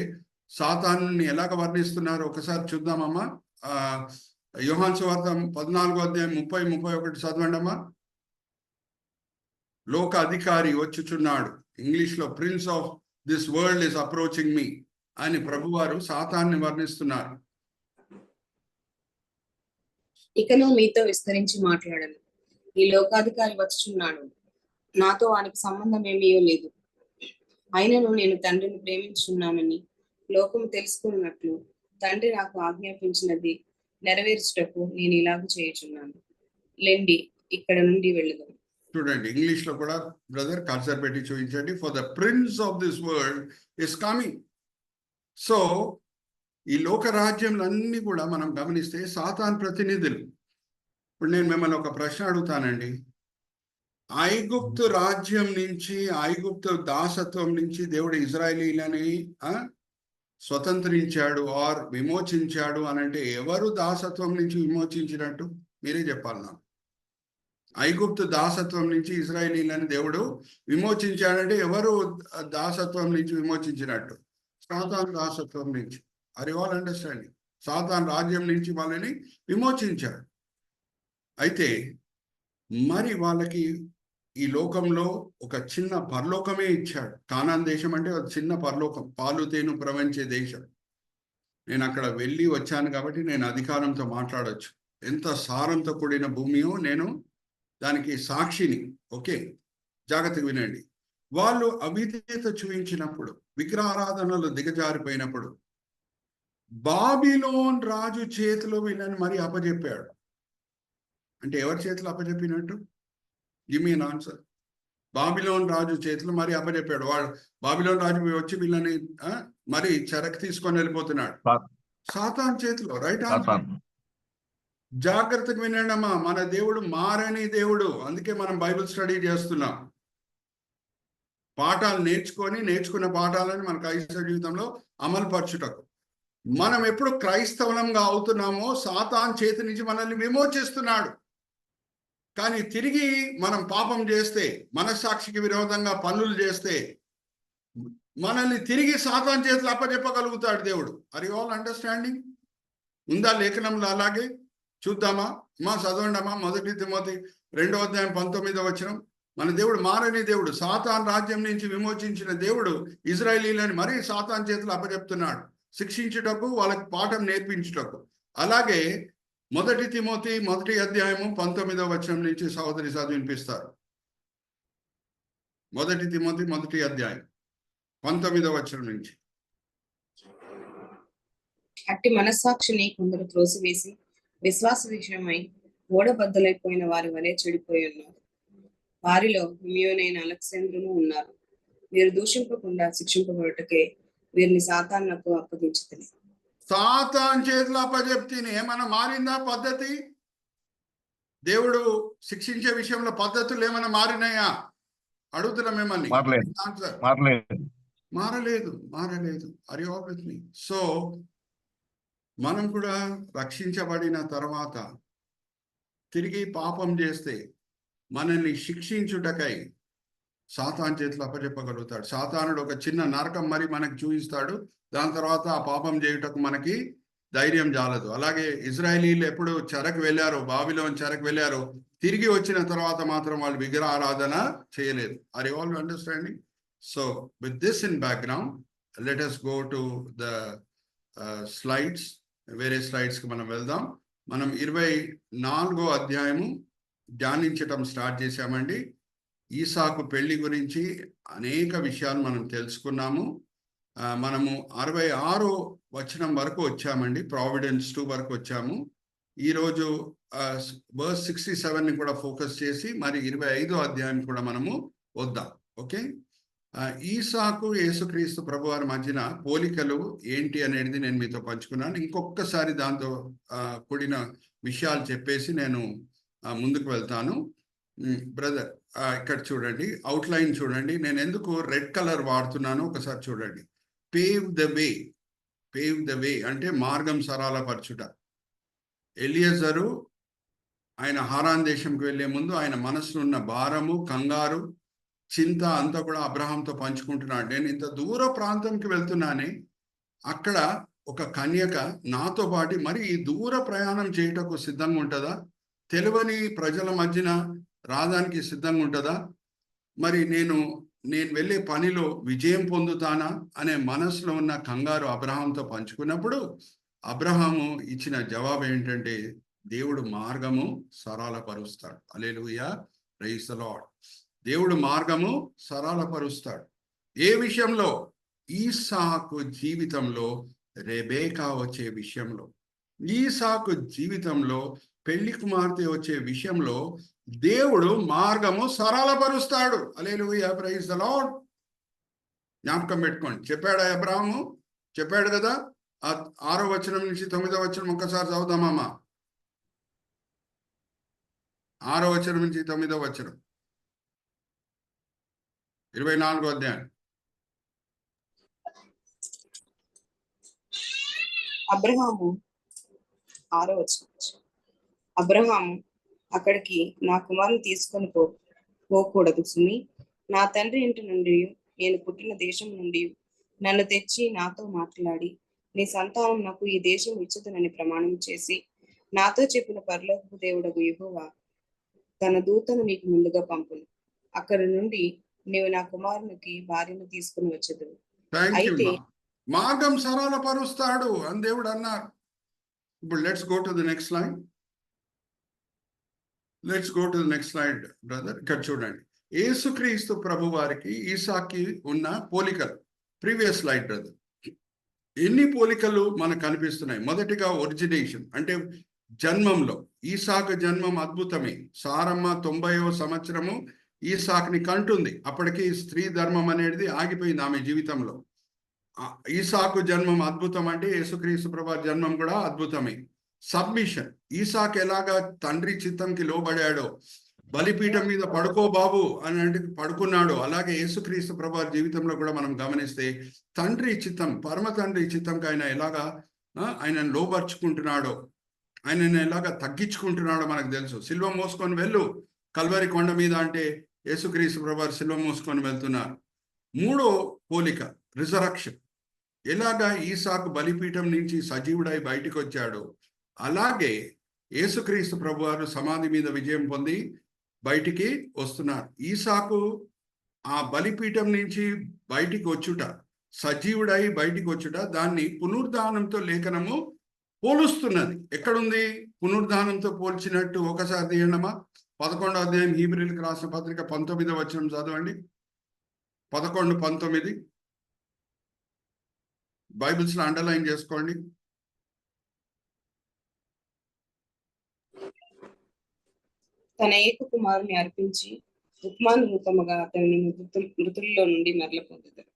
సాతానుని ఎలాగ వర్ణిస్తున్నారు ఒకసారి చూద్దామమ్మా. యోహాను సువార్త 14వ అధ్యాయం 30, 31 చదవండి అమ్మా. లోక అధికారి వచ్చుచున్నాడు, ఇంగ్లీష్లో prince of this world is approaching మీ అని ప్రభువారు సాతాన్ని వర్ణిస్తున్నారు. ఇకను మీతో విస్తరించి మాట్లాడను, ఈ లోకాధికారి వచ్చుచున్నాడు, నాతో వానికి సంబంధం ఏమీ లేదు. అయినను నేను తండ్రిని ప్రేమించున్నానని లోకము తెలుసుకున్నట్లు తండ్రి నాకు ఆజ్ఞాపించినది నెరవేర్చుటకు నేను ఇలాగ చేయుచున్నాను. లెండి, ఇక్కడ నుండి వెళ్ళదాం. చూడండి, ఇంగ్లీష్ లో కూడా బ్రదర్ కర్సర్ పెట్టి చూపించండి. For the prince of this world is coming. So ఈ లోక రాజ్యంలన్నీ కూడా మనం గమనిస్తే సాతాన్ ప్రతినిధులు. ఇప్పుడు నేను మిమ్మల్ని ఒక ప్రశ్న అడుగుతానండి. ఐగుప్తు రాజ్యం నుంచి, ఐగుప్తు దాసత్వం నుంచి దేవుడు ఇజ్రాయేలీలని స్వతంత్రించాడు ఆర్ విమోచించాడు అని అంటే ఎవరు దాసత్వం నుంచి విమోచించినట్టు? మీరే చెప్పాలి నాకు. ఐగుప్తు దాసత్వం నుంచి ఇజ్రాయేలీలని దేవుడు విమోచించాడంటే ఎవరు దాసత్వం నుంచి విమోచించినట్టు? సాతాన్ దాసత్వం నుంచి. Are you all understanding? Satan రాజ్యం నుంచి వాళ్ళని విమోచించాడు. అయితే మరి వాళ్ళకి ఈ లోకంలో ఒక చిన్న పరలోకమే ఇచ్చాడు. కానాన్ దేశం అంటే ఒక చిన్న పరలోకం, పాలు తేను ప్రవహించే దేశం. నేను అక్కడ వెళ్ళి వచ్చాను కాబట్టి నేను అధికారంతో మాట్లాడవచ్చు. ఎంత సారంతో కూడిన భూమియో నేను దానికి సాక్షిని. ఓకే, జాగ్రత్తగా వినండి. వాళ్ళు అవిధేయత చూపించినప్పుడు, విగ్రహారాధనలు దిగజారిపోయినప్పుడు బాబిలోన్ రాజు చేతిలో వీళ్ళని మరి అప్పజెప్పాడు. అంటే ఎవరి చేతిలో అప్పజెప్పినట్టు? Give me an answer. Babylon రాజు చేతిలో మరి అప్పజెప్పాడు. వాడు బాబిలోన్ రాజు వచ్చి వీళ్ళని మరి చెరకు తీసుకొని వెళ్ళిపోతున్నాడు. సాతాన్ చేతిలో. Right answer. జాగ్రత్తగా వినండమ్మా, మన దేవుడు మారని దేవుడు. అందుకే మనం బైబిల్ స్టడీ చేస్తున్నాం. పాఠాలు నేర్చుకున్న పాఠాలను మన క్రైస్తవ జీవితంలో అమలు పరచుటకు. మనం ఎప్పుడు క్రైస్తవులంగా అవుతున్నామో సాతాన్ చేతి నుంచి మనల్ని విమోచిస్తున్నాడు. కానీ తిరిగి మనం పాపం చేస్తే, మనస్సాక్షికి విరోధంగా పనులు చేస్తే మనల్ని తిరిగి సాతాన్ చేతులు అప్పచెప్పగలుగుతాడు దేవుడు. Are you all understanding? ఉందా లేఖనంలో అలాగే? చూద్దామా? చదవండమ్మా. 1 తిమోతి 2:19 మన దేవుడు మారని దేవుడు, సాతాన్ రాజ్యం నుంచి విమోచించిన దేవుడు ఇజ్రాయేలీలని మరీ సాతాన్ చేతులు అప్పచెప్తున్నాడు, శిక్షించుటకు, వాళ్ళకి పాఠం నేర్పించుటకు. అలాగే 1 తిమోతి 1:19 నుంచి సహోదరి చదివినిపిస్తారు. 1 తిమోతి 1:19 నుంచి. అట్టి మనస్సాక్షిని కొందరు త్రోసివేసి విశ్వాస విషయమై ఓడబద్దలైపోయిన వారి వలె చెడిపోయి ఉన్నారు. వారిలో హిమయోనైన అలెగ్జాంద్రును ఉన్నారు. వీరు దూషింపకుండా శిక్షింపబడుటకే వీరిని సాతానునకు అప్పగించుతుంది. సాతాన్ చేతులు అప్పచెప్తిని ఏమైనా మారిందా పద్ధతి? దేవుడు శిక్షించే విషయంలో పద్ధతులు ఏమైనా మారినాయా? అడుగుతున్నా మిమ్మల్ని. మారలేదు. Are you all with me? So మనం కూడా రక్షించబడిన తర్వాత తిరిగి పాపం చేస్తే మనల్ని శిక్షించుటకై సాతాన్ చేతులు అప్పచెప్పగలుగుతాడు. సాతానుడు ఒక చిన్న నరకం మరి మనకు చూపిస్తాడు. దాని తర్వాత ఆ పాపం చేయుటకు మనకి ధైర్యం చాలదు. అలాగే ఇజ్రాయేలీలు ఎప్పుడు చెరకు వెళ్ళారో, బాబిలోన్ చెరకు వెళ్ళారో, తిరిగి వచ్చిన తర్వాత మాత్రం వాళ్ళు విగ్రహ ఆరాధన చేయలేదు. Are you all understanding? So with this in background let us go to the slides. వేరే స్లైడ్స్కి మనం వెళ్దాం. మనం 24వ అధ్యాయము ధ్యానించటం స్టార్ట్ చేశామండి. ఈసాకు పెళ్లి గురించి అనేక విషయాలు మనం తెలుసుకున్నాము. మనము 66వ వచనం వరకు వచ్చామండి. ప్రావిడెన్స్ 2 వరకు వచ్చాము. ఈరోజు వర్స్ 67ని కూడా ఫోకస్ చేసి మరి 25వ అధ్యాయం కూడా మనము వద్దాం. ఓకే. ఈసాకు యేసుక్రీస్తు ప్రభు వారి మధ్యన పోలికలు ఏంటి అనేది నేను మీతో పంచుకున్నాను. ఇంకొకసారి దాంతో కూడిన విషయాలు చెప్పేసి నేను ముందుకు వెళ్తాను. బ్రదర్ ఇక్కడ చూడండి, అవుట్లైన్ చూడండి. నేను ఎందుకు రెడ్ కలర్ వాడుతున్నాను ఒకసారి చూడండి. పేవ్ ద వే అంటే మార్గం సరళపరచుట. ఎలియజరు ఆయన హారాన్ దేశంకి వెళ్లే ముందు ఆయన మనసులో ఉన్న భారము, కంగారు, చింత అంతా కూడా అబ్రహాంతో పంచుకుంటున్నాడు. నేను ఇంత దూర ప్రాంతంకి వెళ్తున్నానే, అక్కడ ఒక కన్యక నాతో పాటు మరి ఈ దూర ప్రయాణం చేయటకు సిద్ధంగా ఉంటుందా? తెలియని ప్రజల మధ్యన రావడానికి సిద్ధంగా ఉంటుందా? మరి నేను వెళ్ళే పనిలో విజయం పొందుతానా అనే మనసులో ఉన్న కంగారు అబ్రహాంతో పంచుకున్నప్పుడు అబ్రహాము ఇచ్చిన జవాబు ఏంటంటే, దేవుడు మార్గము సరళపరుస్తాడు. Hallelujah, praise the lord. దేవుడు మార్గము సరళపరుస్తాడు. ఏ విషయంలో? ఈసాకు జీవితంలో, రెబేకా వచ్చే విషయంలో, ఈసాకు జీవితంలో పెళ్లి కుమార్తె వచ్చే విషయంలో దేవుడు మార్గము సరళపరుస్తాడు. Hallelujah, praise the lord. జ్ఞాపకం పెట్టుకోండి. చెప్పాడా అబ్రహాము? చెప్పాడు కదా. 6వ వచనం నుంచి 9వ వచనం ఒక్కసారి చదువుదామమ్మా. 6వ వచనం నుంచి 9వ వచనం, 24వ అధ్యాయం. అబ్రహాము 6వ వచనం. అబ్రహాము అక్కడికి నా కుమారుని తీసుకొని పోకూడదు సుమి. నా తండ్రి ఇంటి నుండి, నేను పుట్టిన దేశం నుండి నన్ను తెచ్చి నాతో మాట్లాడి, నీ సంతానం నాకు ఈ దేశం ఇచ్చుదునని ప్రమాణం చేసి నాతో చెప్పిన పరలోకపు దేవుడగు యెహోవా తన దూతను నీకు ముందుగా పంపును. అక్కడి నుండి నీవు నా కుమారునికి భార్యను తీసుకుని వచ్చేది. అయితే మార్గం సరళపరుస్తాడు అని దేవుడు అన్నారు. ఇప్పుడు let's go to the next slide. Brother. ఇక్కడ చూడండి. యేసుక్రీస్తు ప్రభు వారికి ఈసాకి ఉన్న పోలికలు. Previous slide brother. ఎన్ని పోలికలు మనకు కనిపిస్తున్నాయి? మొదటిగా ఒరిజినేషన్, అంటే జన్మంలో ఈసాకు జన్మం అద్భుతమే. సారమ్మ 90వ సంవత్సరము ఈసాకుని కంటుంది. అప్పటికి స్త్రీ ధర్మం అనేది ఆగిపోయింది ఆమె జీవితంలో. ఈసాకు జన్మం అద్భుతం అంటే యేసుక్రీస్తు ప్రభు జన్మం కూడా అద్భుతమే. సబ్మిషన్, ఈసాకు ఎలాగా తండ్రి చిత్తంకి లోబడాడో, బలిపీఠం మీద పడుకో బాబు అని అంటే పడుకున్నాడు, అలాగే యేసుక్రీస్తు ప్రభు జీవితంలో కూడా మనం గమనిస్తే తండ్రి చిత్తం, పరమ తండ్రి చిత్తంకి ఆయన ఎలాగా ఆయనను లోబర్చుకుంటున్నాడో, ఆయనను ఎలాగా తగ్గించుకుంటున్నాడో మనకు తెలుసు. సిల్వ మోసుకొని వెళ్ళు కల్వరి కొండ మీద అంటే యేసుక్రీస్తు ప్రభు సిల్వ మోసుకొని వెళ్తున్నారు. మూడో పోలిక రిజరక్షన్. ఎలాగా ఈసాకు బలిపీఠం నుంచి సజీవుడై బయటికి వచ్చాడో, అలాగే యేసుక్రీస్తు ప్రభు వారు సమాధి మీద విజయం పొంది బయటికి వస్తున్నారు. ఈసాకు ఆ బలిపీఠం నుంచి బయటికి వచ్చుట, సజీవుడై బయటికి వచ్చుట, దాన్ని పునరుద్ధానంతో లేఖనము పోలుస్తున్నది. ఎక్కడుంది పునరుద్ధానంతో పోల్చినట్టు? ఒకసారి తీయండమా. 11వ అధ్యాయం హీబ్రీయులకు రాసిన పత్రిక 19వ వచనం చదవండి. 11:19 బైబిల్స్ లో అండర్లైన్ చేసుకోండి. తన ఏక కుమారుని అర్పించి ఉపమాన రూపముగా అతనిని మృతుల్లో నుండి మరల పొందుతారు.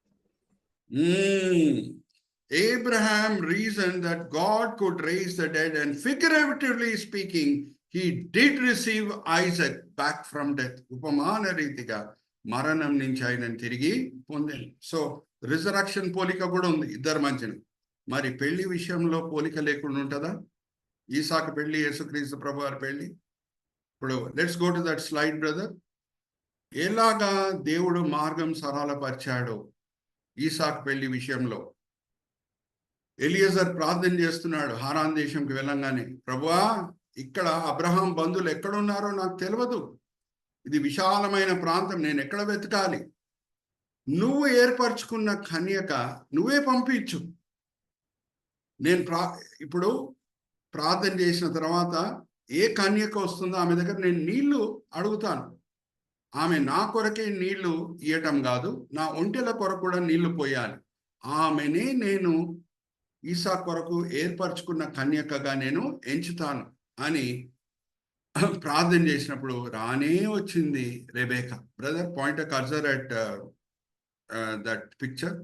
Abraham reasoned that God could raise the dead, and figuratively speaking, he did receive Isaac back from death. ఉపమాన రీతిగా మరణం నుంచి ఆయనను తిరిగి పొందాను. సో రిజరక్షన్ పోలిక కూడా ఉంది ఇద్దరు మధ్యన. మరి పెళ్లి విషయంలో పోలిక లేకుండా ఉంటుందా? ఈసాకు పెళ్లి, యేసుక్రీస్తు ప్రభు వారి పెళ్లి. ఇప్పుడు let's go to that slide brother. ఎలాగా దేవుడు మార్గం సరళపరిచాడో ఈసాకు పెళ్లి విషయంలో. ఎలియజర్ ప్రార్థన చేస్తున్నాడు హారాన్ దేశంకి వెళ్ళంగానే, ప్రభువా ఇక్కడ అబ్రహాం బంధువులు ఎక్కడున్నారో నాకు తెలియదు, ఇది విశాలమైన ప్రాంతం, నేను ఎక్కడ వెతకాలి? నువ్వు ఏర్పరచుకున్న కన్యక నువ్వే పంపించు. నేను ఇప్పుడు ప్రార్థన చేసిన తర్వాత ఏ కన్యక వస్తుందో ఆమె దగ్గర నేను నీళ్లు అడుగుతాను. ఆమె నా కొరకే నీళ్లు ఇయ్యటం కాదు, నా ఒంటెల కొరకు కూడా నీళ్లు పోయాలి. ఆమెనే నేను ఈసా కొరకు ఏర్పరచుకున్న కన్యకగా నేను ఎంచుతాను అని ప్రార్థన చేసినప్పుడు రానే వచ్చింది Rebecca. Brother point cursor at that picture.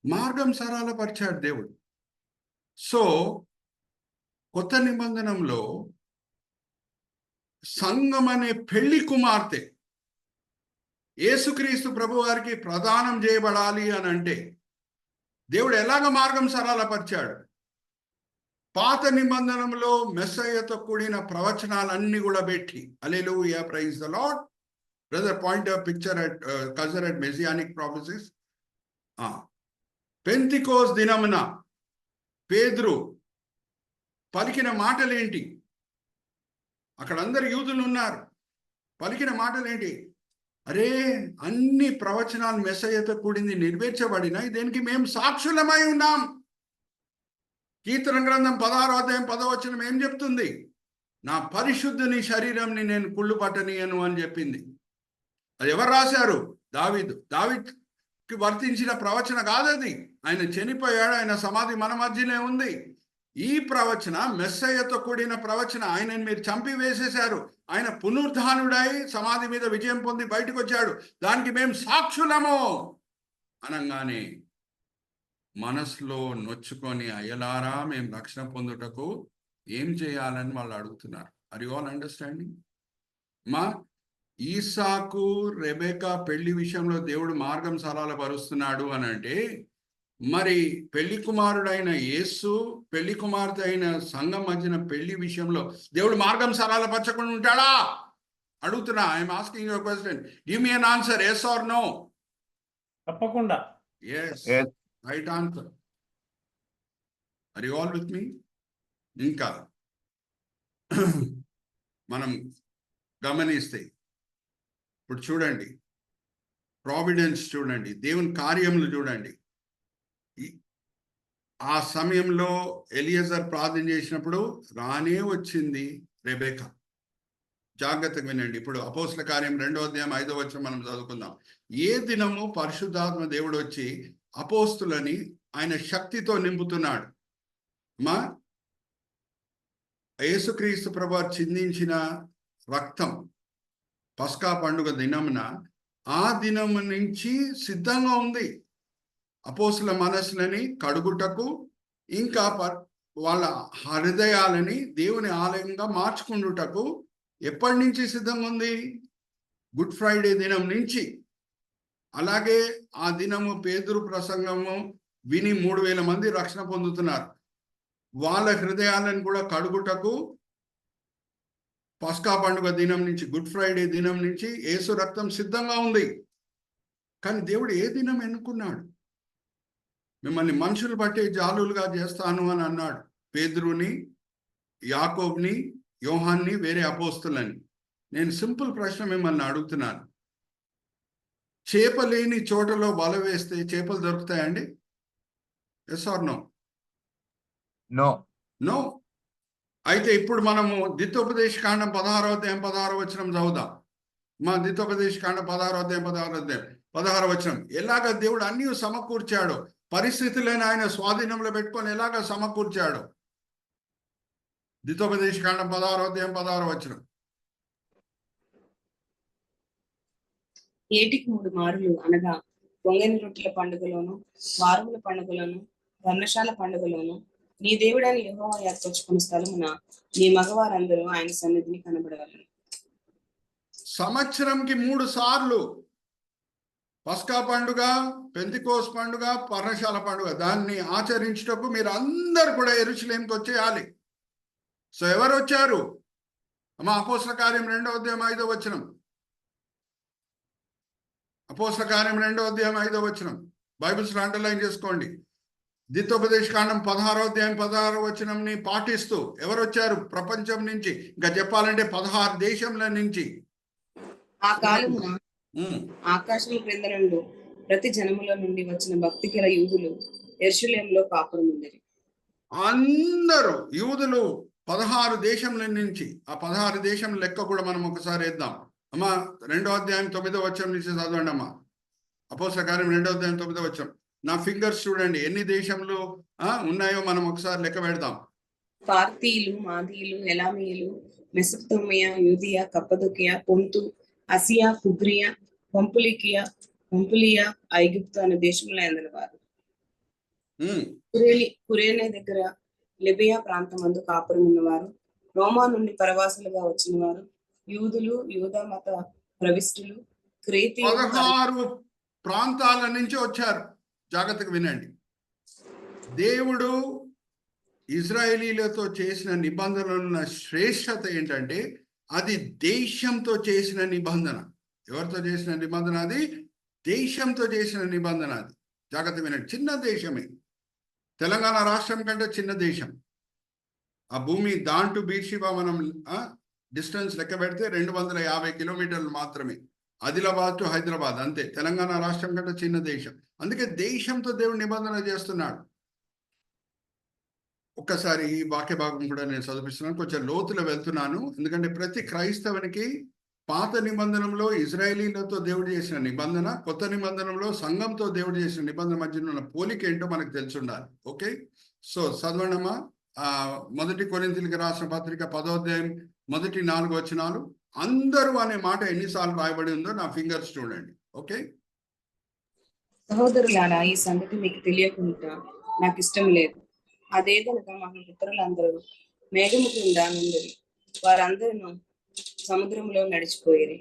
మార్గం సరళపరిచాడు దేవుడు. సో కొత్త నిబంధనంలో సంఘం అనే పెళ్లి కుమార్తె యేసుక్రీస్తు ప్రభు వారికి ప్రదానం చేయబడాలి అని అంటే దేవుడు ఎలాగ మార్గం సరళపరిచాడు? పాత నిబంధనంలో మెస్సయ్యతో కూడిన ప్రవచనాలన్నీ కూడా పెట్టి, hallelujah, praise the Lord. Brother point of picture at culture at messianic prophecies. Pentecost దినమున పేతురు పలికిన మాటలేంటి? అక్కడ అందరు యూదులు ఉన్నారు. పలికిన మాటలేంటి? అరే, అన్ని ప్రవచనాలు మెస్సయ్యతో కూడింది నెరవేర్చబడినాయి, దీనికి మేము సాక్షులమై ఉన్నాం. కీర్తన గ్రంథం 16వ అధ్యాయం 10వ వచనం ఏం చెప్తుంది? నా పరిశుద్ధుని శరీరంని నేను కుళ్ళు పట్టనీయను అని చెప్పింది. అది ఎవరు రాశారు? దావీదు. దావీదుకి వర్తించిన ప్రవచన కాదది. ఆయన చనిపోయాడు, ఆయన సమాధి మన మధ్యనే ఉంది. ఈ ప్రవచన మెస్సయ్యతో కూడిన ప్రవచన. ఆయనను మీరు చంపి వేసేశారు, ఆయన పునరుద్ధానుడై సమాధి మీద విజయం పొంది బయటకు వచ్చాడు, దానికి మేము సాక్షులము అనగానే మనసులో నొచ్చుకొని, అయ్యలారా మేము రక్షణ పొందుటకు ఏం చేయాలని వాళ్ళు అడుగుతున్నారు. Are you all understanding? మా ఈసాకు రెబెకా పెళ్లి విషయంలో దేవుడు మార్గం సరళపరుస్తున్నాడు అని అంటే, మరి పెళ్లి కుమారుడైన యేసు, పెళ్లి కుమార్తె అయిన సంఘం మధ్యన పెళ్లి విషయంలో దేవుడు మార్గం సరళపరచకుండా ఉంటాడా? అడుగుతున్నా. I'm asking your question. Give me an answer, yes or no. తప్పకుండా yes, right answer. Are you all with me? ఇంకా మనం గమనిస్తే ఇప్పుడు చూడండి, ప్రావిడెన్స్ చూడండి, దేవుని కార్యములు చూడండి. ఆ సమయంలో ఎలియజర్ ప్రార్థన చేసినప్పుడు రానే వచ్చింది రెబెకా. జాగ్రత్తగా వినండి. ఇప్పుడు అపోస్తల కార్యం 2వ అధ్యాయం 5వ వచనం మనం చదువుకుందాం. ఏ దినము పరిశుద్ధాత్మ దేవుడు వచ్చి అపోస్తులని ఆయన శక్తితో నింపుతున్నాడు. మా యేసుక్రీస్తు ప్రభువారు చిందించిన రక్తం పస్కా పండుగ దినమున ఆ దినము నుంచి సిద్ధంగా ఉంది. అపోస్తుల మనసులని కడుగుటకు, ఇంకా వాళ్ళ హృదయాలని దేవుని ఆలయంగా మార్చుకుంటుటకు ఎప్పటి నుంచి సిద్ధంగా ఉంది? గుడ్ ఫ్రైడే దినం నుంచి. అలాగే ఆ దినము పేతురు ప్రసంగము విని 3000 మంది రక్షణ పొందుతున్నారు. వాళ్ళ హృదయాలను కూడా కడుగుటకు పస్కా పండుగ దినం నుంచి, గుడ్ ఫ్రైడే దినం నుంచి యేసు రక్తం సిద్ధంగా ఉంది. కానీ దేవుడు ఏ దినం ఎన్నుకున్నాడు? మిమ్మల్ని మనుషులు బట్టి జాలులుగా చేస్తాను అని అన్నాడు. పేతురుని, యాకోబుని, యోహాన్ని, వేరే అపోస్తులని. నేను సింపుల్ ప్రశ్న మిమ్మల్ని అడుగుతున్నాను. చేప లేని చోటలో వల వేస్తే చేపలు దొరుకుతాయండి? Yes or no? No. No. అయితే ఇప్పుడు మనము ద్వితోపదేశ కాండం 16వ అధ్యాయం 16వ వచనం చదువుదాం. మా ద్వితోపదేశ కాండం 16వ అధ్యాయం 16వ వచనం. ఎలాగ దేవుడు అన్ని సమకూర్చాడు, పరిస్థితులను ఆయన స్వాధీనంలో పెట్టుకొని ఎలాగ సమకూర్చాడు. ద్వితోపదేశ కాండం 16వ అధ్యాయం 16వ వచనం. ఏటికి 3 మారులు అనగా పొంగని రొట్టెల పండుగలోను, వారముల పండుగలోను, ధర్మశాల పండుగలోను నీ దేవుడైన యెహోవా ఏర్పరచుకున్న స్థలమున నీ మగవారందరూ ఆయన సన్నిధిని కనబడగలరు. సంవత్సరంకి 3 సార్లు పస్కా పండుగ, పెంతెకోస్తు పండుగ, పర్ణశాల పండుగ, దాన్ని ఆచరించుటకు మీరు అందరు కూడా యెరూషలేముకి వచ్చేయాలి. సో ఎవరు వచ్చారు? మా అపోస్తల కార్యం 2వ అధ్యాయం 5వ వచనం. అపోస్తల కార్యం 2వ అధ్యాయం 5వ వచనం. బైబిల్స్ అండర్లైన్ చేసుకోండి. ద్వితోపదేశ కాండం 16వ అధ్యాయం 16వ వచనంని పాటిస్తూ ఎవరు వచ్చారు? ప్రపంచం నుంచి, ఇంకా చెప్పాలంటే 16 దేశంల నుంచి. ఆ కాలమున ఆకాశం క్రింద నుండి ప్రతి జనముల నుండి వచ్చిన భక్తి గల యూదులు యెరూషలేములో కాపురం ఉండేది. అందరూ యూదులు 16 దేశంల నుంచి. ఆ 16 దేశం లెక్క కూడా మనం ఒకసారి వేద్దాం. అమ్మా 2వ అధ్యాయం 9వ వచనం నుంచి చదవండి అమ్మా. అపోస్తల కార్యం 2వ అధ్యాయం 9వ వచనం. నా ఫింగర్స్ చూడండి ఎన్ని దేశంలో ఉన్నాయో మనం ఒకసారి లెక్క పెడదాం. పార్తీయులు, మాదీయులు, ఎలామీయులు, మెసొపొతేమియా, యూదియా, కప్పదొకియా, పొంతు, అసియా, ఫుగ్రియా, పంపులియా, ఐగుప్తు అనే దేశంలో ఎందల వారు. కురేనే దగ్గర లిబియా ప్రాంతమందు కాపురం ఉన్నవారు, రోమా నుండి పరవాసులుగా వచ్చిన వారు, యూదులు, యూదా మత ప్రవిష్టులు, క్రేతీయులు 16 ప్రాంతాల నుంచి వచ్చారు. జాగ్రత్తగా వినండి. దేవుడు ఇజ్రాయేలీలతో చేసిన నిబంధనల శ్రేష్టత ఏంటంటే అది దేశంతో చేసిన నిబంధన. ఎవరితో చేసిన నిబంధన? అది దేశంతో చేసిన నిబంధన. అది జాగ్రత్తగా వినండి. చిన్న దేశమే, తెలంగాణ రాష్ట్రం కంటే చిన్న దేశం. ఆ భూమి దాంటు బీర్షిబా మనం డిస్టెన్స్ లెక్క పెడితే 250 కిలోమీటర్లు మాత్రమే. ఆదిలాబాద్ టు హైదరాబాద్ అంతే. తెలంగాణ రాష్ట్రం కంటే చిన్న దేశం. అందుకే దేశంతో దేవుడు నిబంధన చేస్తున్నాడు. ఒక్కసారి ఈ వాక్య భాగం కూడా నేను చదివిస్తున్నాను. కొంచెం లోతులో వెళ్తున్నాను, ఎందుకంటే ప్రతి క్రైస్తవునికి పాత నిబంధనలో ఇజ్రాయేలీలతో దేవుడు చేసిన నిబంధన, కొత్త నిబంధనలో సంఘంతో దేవుడు చేసిన నిబంధన మధ్య ఉన్న పోలిక ఏంటో మనకు తెలిసి ఉండాలి. Okay, so చదవండమ్మా. 1 కొరింథీయులకు రాసిన పత్రిక 10వ అధ్యాయం మొదటి 4 వచనాలు. అందరూ అనే మాట ఎన్నిసార్లు రాయబడి ఉందో నా ఫింగర్స్ చూడండి. ఓకే, సహోదరులారా, ఈ సంగతి మీకు తెలియకుండా నాకు ఇష్టం లేదు. అదేదనగా మా పితరులందరూ మేఘము క్రింద నుండి వారందరూ సముద్రంలో నడిచిపోయేది.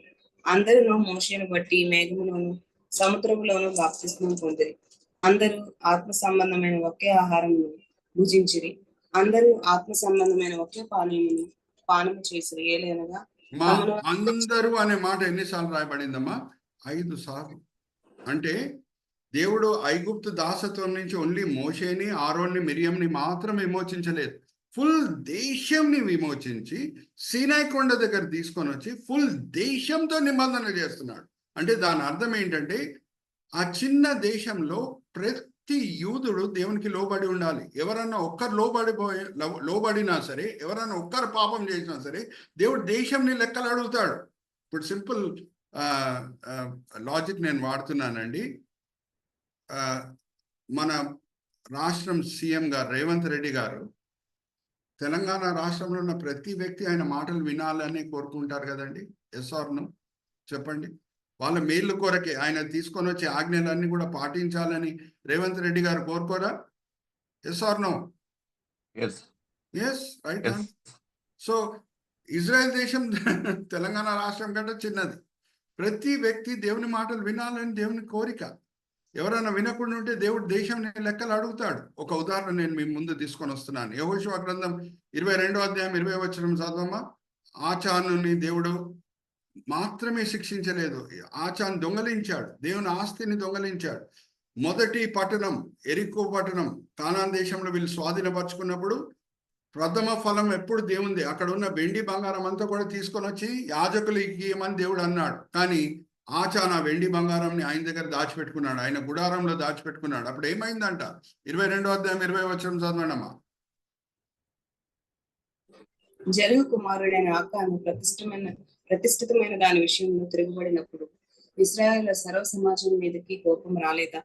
అందరూ మోషేను బట్టి మేఘములోను సముద్రంలోను బాప్తిస్మం పొందిరి. అందరూ ఆత్మ సంబంధమైన ఒకే ఆహారమును భుజించిరి. అందరూ ఆత్మ సంబంధమైన ఒకే పానము చేసిరి. ఏలైనగా అందరూ అనే మాట ఎన్నిసార్లు రాయబడిందమ్మా? 5 సార్లు. అంటే దేవుడు ఐగుప్తు దాసత్వం నుంచి ఓన్లీ మోషేని, ఆరోన్ని, మిరియంని మాత్రం విమోచించలేదు. ఫుల్ దేశంని విమోచించి సీనాయి కొండ దగ్గర తీసుకొని వచ్చి ఫుల్ దేశంతో నిబంధన చేస్తున్నాడు. అంటే దాని అర్థం ఏంటంటే ఆ చిన్న దేశంలో ప్రతి ప్రతి యూదుడు దేవునికి లోబడి ఉండాలి. ఎవరన్నా ఒక్కరు లోబడినా సరే, ఎవరన్నా ఒక్కరు పాపం చేసినా సరే దేవుడు దేశంని లెక్కలు అడుగుతాడు. ఇప్పుడు సింపుల్ లాజిక్ నేను వాడుతున్నానండి. మన రాష్ట్రం సీఎం గారు రేవంత్ రెడ్డి గారు తెలంగాణ రాష్ట్రంలో ఉన్న ప్రతి వ్యక్తి ఆయన మాటలు వినాలని కోరుకుంటారు కదండి. ఎస్ ఆర్ నో చెప్పండి. వాళ్ళ మేలు కొరకే ఆయన తీసుకొని వచ్చే ఆజ్ఞలన్నీ కూడా పాటించాలని రేవంత్ రెడ్డి గారు కోరుకోరా? Yes or no? Yes. Yes, right. Yes. So Israel దేశం తెలంగాణ రాష్ట్రం కంటే చిన్నది. ప్రతి వ్యక్తి దేవుని మాటలు వినాలని దేవుని కోరిక. ఎవరైనా వినకుండా ఉంటే దేవుడు దేశం లెక్కలు అడుగుతాడు. ఒక ఉదాహరణ నేను మీ ముందు తీసుకొని వస్తున్నాను. యెహోషువ గ్రంథం 22వ అధ్యాయం 20వ వచనం చదవమ్మా. ఆచానుని దేవుడు మాత్రమే శిక్షించలేదు, ఆచాన్ దొంగలించాడు, దేవుని ఆస్తిని దొంగలించాడు. మొదటి పట్టణం ఎరికో పట్టణం కానాన్ దేశంలో వీళ్ళు స్వాధీనపరుచుకున్నప్పుడు ప్రథమ ఫలం ఎప్పుడు దేవుంది. అక్కడ ఉన్న వెండి బంగారం అంతా కూడా తీసుకొని వచ్చి యాజకులకి ఇవ్వమని దేవుడు అన్నాడు. కానీ ఆచాన్ ఆ వెండి బంగారంని ఆయన దగ్గర దాచిపెట్టుకున్నాడు, ఆయన గుడారంలో దాచిపెట్టుకున్నాడు. అప్పుడు ఏమైందంట? 22వ అధ్యాయం 20వ వచనం చదవండమ్మా. జరహు కుమారుడైన ఆకాను ప్రతిష్ఠితమైన దాని విషయంలో తిరుగుబడినప్పుడు ఇశ్రాయేలు సర్వ సమాజం మీదకి కోపం రాలేదా?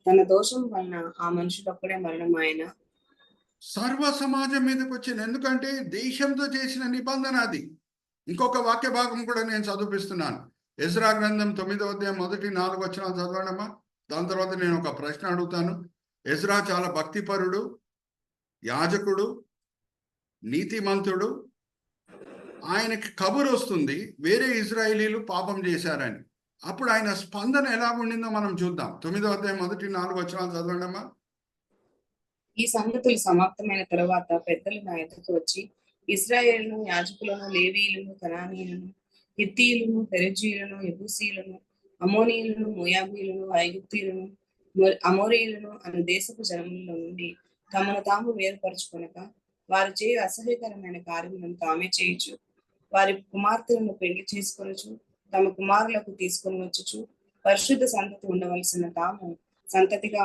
తన దోషం వలన ఆ మనుషుడు ఒక్కడే మరణమాయన. సర్వ సమాజం మీదకి వచ్చింది. ఎందుకంటే దేశంతో చేసిన నిబంధన అది. ఇంకొక వాక్య భాగం కూడా నేను చదివిస్తున్నాను. ఎజ్రా గ్రంథం 9వ అధ్యాయం 1-4 వచనాలు చదవండమ్మా. దాని తర్వాత నేను ఒక ప్రశ్న అడుగుతాను. ఎజ్రా చాలా భక్తిపరుడు, యాజకుడు, నీతిమంతుడు. ఆయనకి కబురు వస్తుంది వేరే ఇజ్రాయేలీలు పాపం చేశారని. అప్పుడు ఆయన స్పందన ఎలా ఉండిందో మనం చూద్దాం. 9వ అధ్యాయం 1-4 వచనాలు చదవండమ్మా. ఈ సంగతులు సమాప్తమైన తరువాత పెద్దలు నా ఎదురుకు వచ్చి ఇశ్రాయేలును, యాజకులను, లేవీయులను, కనానీయులను, హిత్తీయులను, పెరిజీయులను, యెబూసీయులను, అమోనీయులను, మోయాబీయులను, ఐగుప్తీయులను, అమోరీయులను అను దేశపు జనములలో నుండి తమను తాము వేరుపరచుకొనక వారు చేయు అసహ్యకరమైన కార్యములను తామే చేయొచ్చు, వారి కుమార్తెలను పెళ్లి చేసుకొనొచ్చు, తమ కుమారులకు తీసుకొని వచ్చుచు పరిశుద్ధ సంతతిగా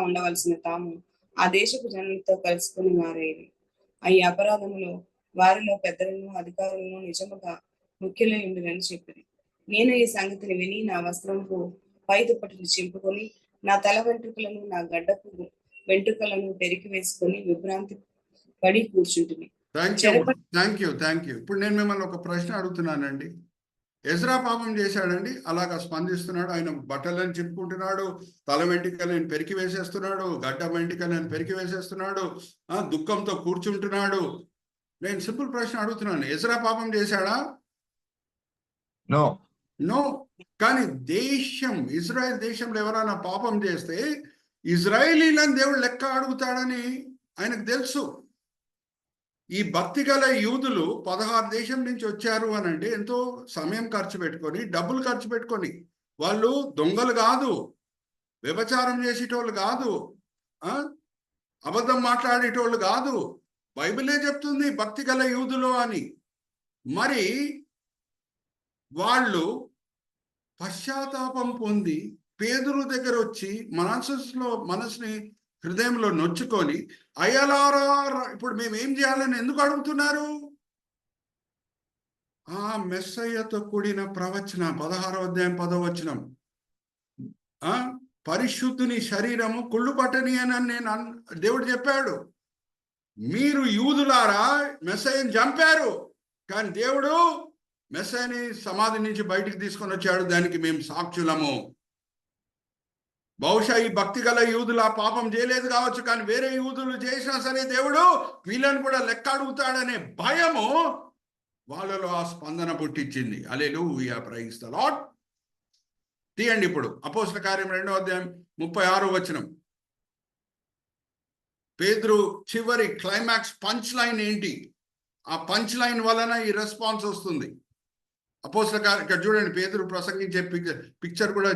ఉండవలసిన తాము ఆ దేశపు జనులతో కలుసుకుని వారేది. ఈ అపరాధములో వారిలో పెద్దలను, అధికారులను నిజముగా ముఖ్యులై ఉండునని చెప్పింది. నేను ఈ సంగతిని విని నా వస్త్రముకు పై దుప్పటిని చింపుకొని నా తల వెంట్రుకలను, నా గడ్డపు వెంట్రుకలను పెరికి వేసుకొని విభ్రాంతి పడి కూర్చుంటుంది. Thank you. ఇప్పుడు నేను మిమ్మల్ని ఒక ప్రశ్న అడుగుతున్నానండి. ఎజ్రా పాపం చేశాడండి, అలాగా స్పందిస్తున్నాడు. ఆయన బట్టలను చింపుకుంటున్నాడు, తల వెంట్రుకలను పెరికి వేసేస్తున్నాడు, గడ్డ వెంట్రుకలను పెరికి వేసేస్తున్నాడు, దుఃఖంతో కూర్చుంటున్నాడు. నేను సింపుల్ ప్రశ్న అడుగుతున్నాను, ఎజ్రా పాపం చేశాడా? నో. కానీ ఇజ్రాయెల్ దేశంలో ఎవరైనా పాపం చేస్తే ఇజ్రాయేలీలను దేవుడు లెక్క అడుగుతాడని ఆయనకు తెలుసు. ఈ భక్తి గల యూదులు 16 దేశం నుంచి వచ్చారు అని అంటే ఎంతో సమయం ఖర్చు పెట్టుకొని, డబ్బులు ఖర్చు పెట్టుకొని, వాళ్ళు దొంగలు కాదు, వ్యభిచారం చేసేటోళ్ళు కాదు, అబద్ధం మాట్లాడేటోళ్ళు కాదు. బైబిలే చెప్తుంది భక్తి గల యూదులు అని. మరి వాళ్ళు పశ్చాత్తాపం పొంది పేదరు దగ్గర వచ్చి మనసుని హృదయంలో నొచ్చుకొని అయ్యలారా ఇప్పుడు మేము ఏం చేయాలని ఎందుకు అడుగుతున్నారు? ఆ మెస్సయ్యతో కూడిన ప్రవచన 16వ అధ్యాయం 10వ వచనం, పరిశుద్ధుని శరీరము కుళ్ళు పట్టని అని దేవుడు చెప్పాడు. మీరు యూదులారా మెస్సయ్యని చంపారు, కానీ దేవుడు మెస్సయ్యని సమాధి నుంచి బయటికి తీసుకొని వచ్చాడు, దానికి మేము సాక్షులము. బహుశా ఈ భక్తి గల యూదులు ఆ పాపం చేయలేదు కావచ్చు, కానీ వేరే యూదులు చేసినా సరే దేవుడు వీళ్ళని కూడా లెక్క అడుగుతాడనే భయము వాళ్ళలో ఆ స్పందన పుట్టించింది. హల్లెలూయా, ప్రైజ్ ది లార్డ్. తీయండి ఇప్పుడు అపోస్తల కార్యం 2వ అధ్యాయం 36వ వచనం. పేతురు చివరి క్లైమాక్స్ పంచ్ లైన్ ఏంటి? ఆ పంచ్ లైన్ వలన ఈ రెస్పాన్స్ వస్తుంది. అపోస్తల కార్యం ఇక్కడ చూడండి, పేతురు ప్రసంగించే పిక్చర్ కూడా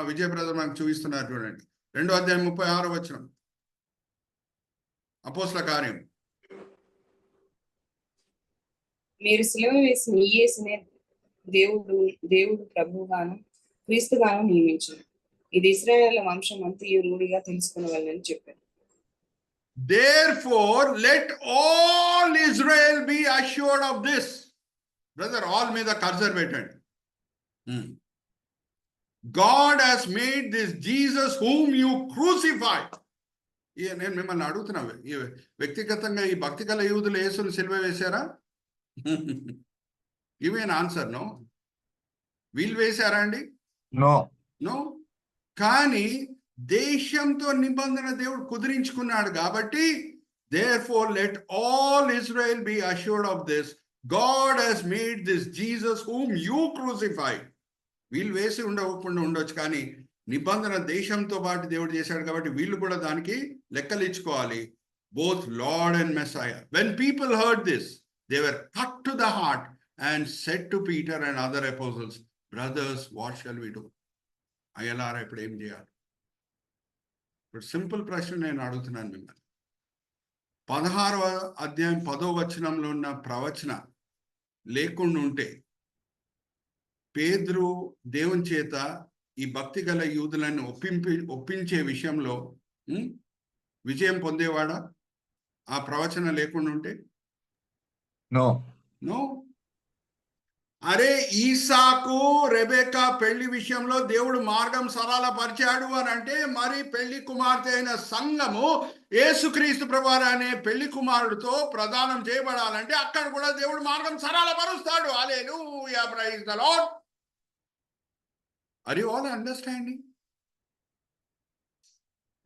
విజయ బ్రదర్ మనకు చూపిస్తున్నారు. చూడండి 2వ అధ్యాయం 36వ వచనం, అపోస్తల కార్యం. మీరు సిలువ వేసిన యేసునే దేవుడు ప్రభువుగాను క్రీస్తుగాను నియమించారు. ఇది ఇశ్రాయేలు వంశం అంతయు రూఢిగా తెలుసుకునవలెనని చెప్పాను. Therefore, let all Israel be assured of this. Brother, all మీద కర్సర్ పెట్టండి. God has made this Jesus whom you crucified. నేను మిమ్మల్ని అడుగుతున్నా, వ్యక్తిగతంగా ఈ భక్తి గల యూదులు యేసును సిలువ వేశారా? ఇవేన్ ఆన్సర్ నో. వీళ్ళు వేశారా అండి? No. నో. కానీ దేశంతో నిబంధన దేవుడు కుదిరించుకున్నాడు కాబట్టి therefore let all Israel be assured of this. God has made this Jesus whom you crucified. వీళ్ళు వేసి ఉండకుండా ఉండొచ్చు, కానీ నిబంధన దేశంతో పాటు దేవుడు చేశాడు కాబట్టి వీళ్ళు కూడా దానికి లెక్కలు ఇచ్చుకోవాలి. Both Lord and Messiah. When people heard this, they were cut to the heart and said to Peter and other apostles, brothers, what shall we do? అయ్యలారా ఇప్పుడు ఏం చేయాలి? ఇప్పుడు సింపుల్ ప్రశ్న నేను అడుగుతున్నాను మిమ్మల్ని. 16వ అధ్యాయం 10వ వచనంలో ఉన్న ప్రవచన లేకుండా ఉంటే పేతురు దేవుని చేత ఈ భక్తి గల యూదులను ఒప్పించే విషయంలో విజయం పొందేవాడా? ఆ ప్రవచన లేకుండా ఉంటే? No. నో. అరే, ఈసాకు రెబెకా పెళ్లి విషయంలో దేవుడు మార్గం సరళపరిచాడు అని అంటే మరి పెళ్లి కుమార్తె అయిన సంఘము యేసుక్రీస్తు ప్రభువారు అనే పెళ్లి కుమారుడితో ప్రదానం చేయబడాలంటే అక్కడ కూడా దేవుడు మార్గం సరళపరుస్తాడు. Hallelujah, praise the Lord. Are you all understanding?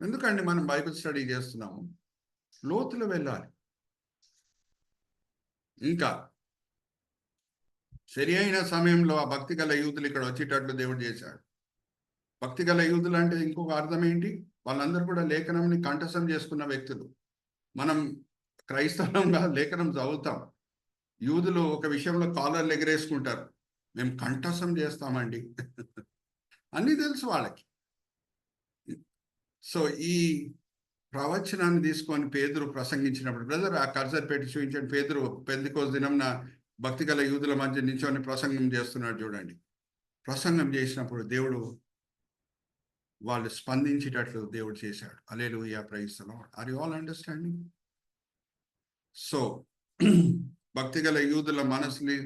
ఎందుకండి మనం బైబిల్ స్టడీ చేస్తున్నాము? లోతులు వెళ్ళాలి. ఇంకా సరి అయిన సమయంలో ఆ భక్తి గల యూదులు ఇక్కడ వచ్చేటట్లు దేవుడు చేశాడు. భక్తి గల యూదులు అంటే ఇంకొక అర్థం ఏంటి? వాళ్ళందరూ కూడా లేఖనంని కంఠస్థం చేసుకున్న వ్యక్తులు. మనం క్రైస్తవంగా లేఖనం చదువుతాం. యూదులు ఒక విషయంలో కాలర్లు ఎగరేసుకుంటారు, మేము కంఠస్థం చేస్తామండి. అన్నీ తెలుసు వాళ్ళకి. సో ఈ ప్రవచనాన్ని తీసుకొని పేతురు ప్రసంగించినప్పుడు, బ్రదర్ ఆ కర్సర్ పెట్టి చూపించండి. పేతురు పెంతెకోస్తు దినంన భక్తి గల యూదుల మధ్య నించొని ప్రసంగం చేస్తున్నాడు చూడండి. ప్రసంగం చేసినప్పుడు దేవుడు వాళ్ళు స్పందించేటట్లు దేవుడు చేశాడు. Hallelujah, praise the Lord. Are you all understanding? So భక్తి గల యూదుల మనసుని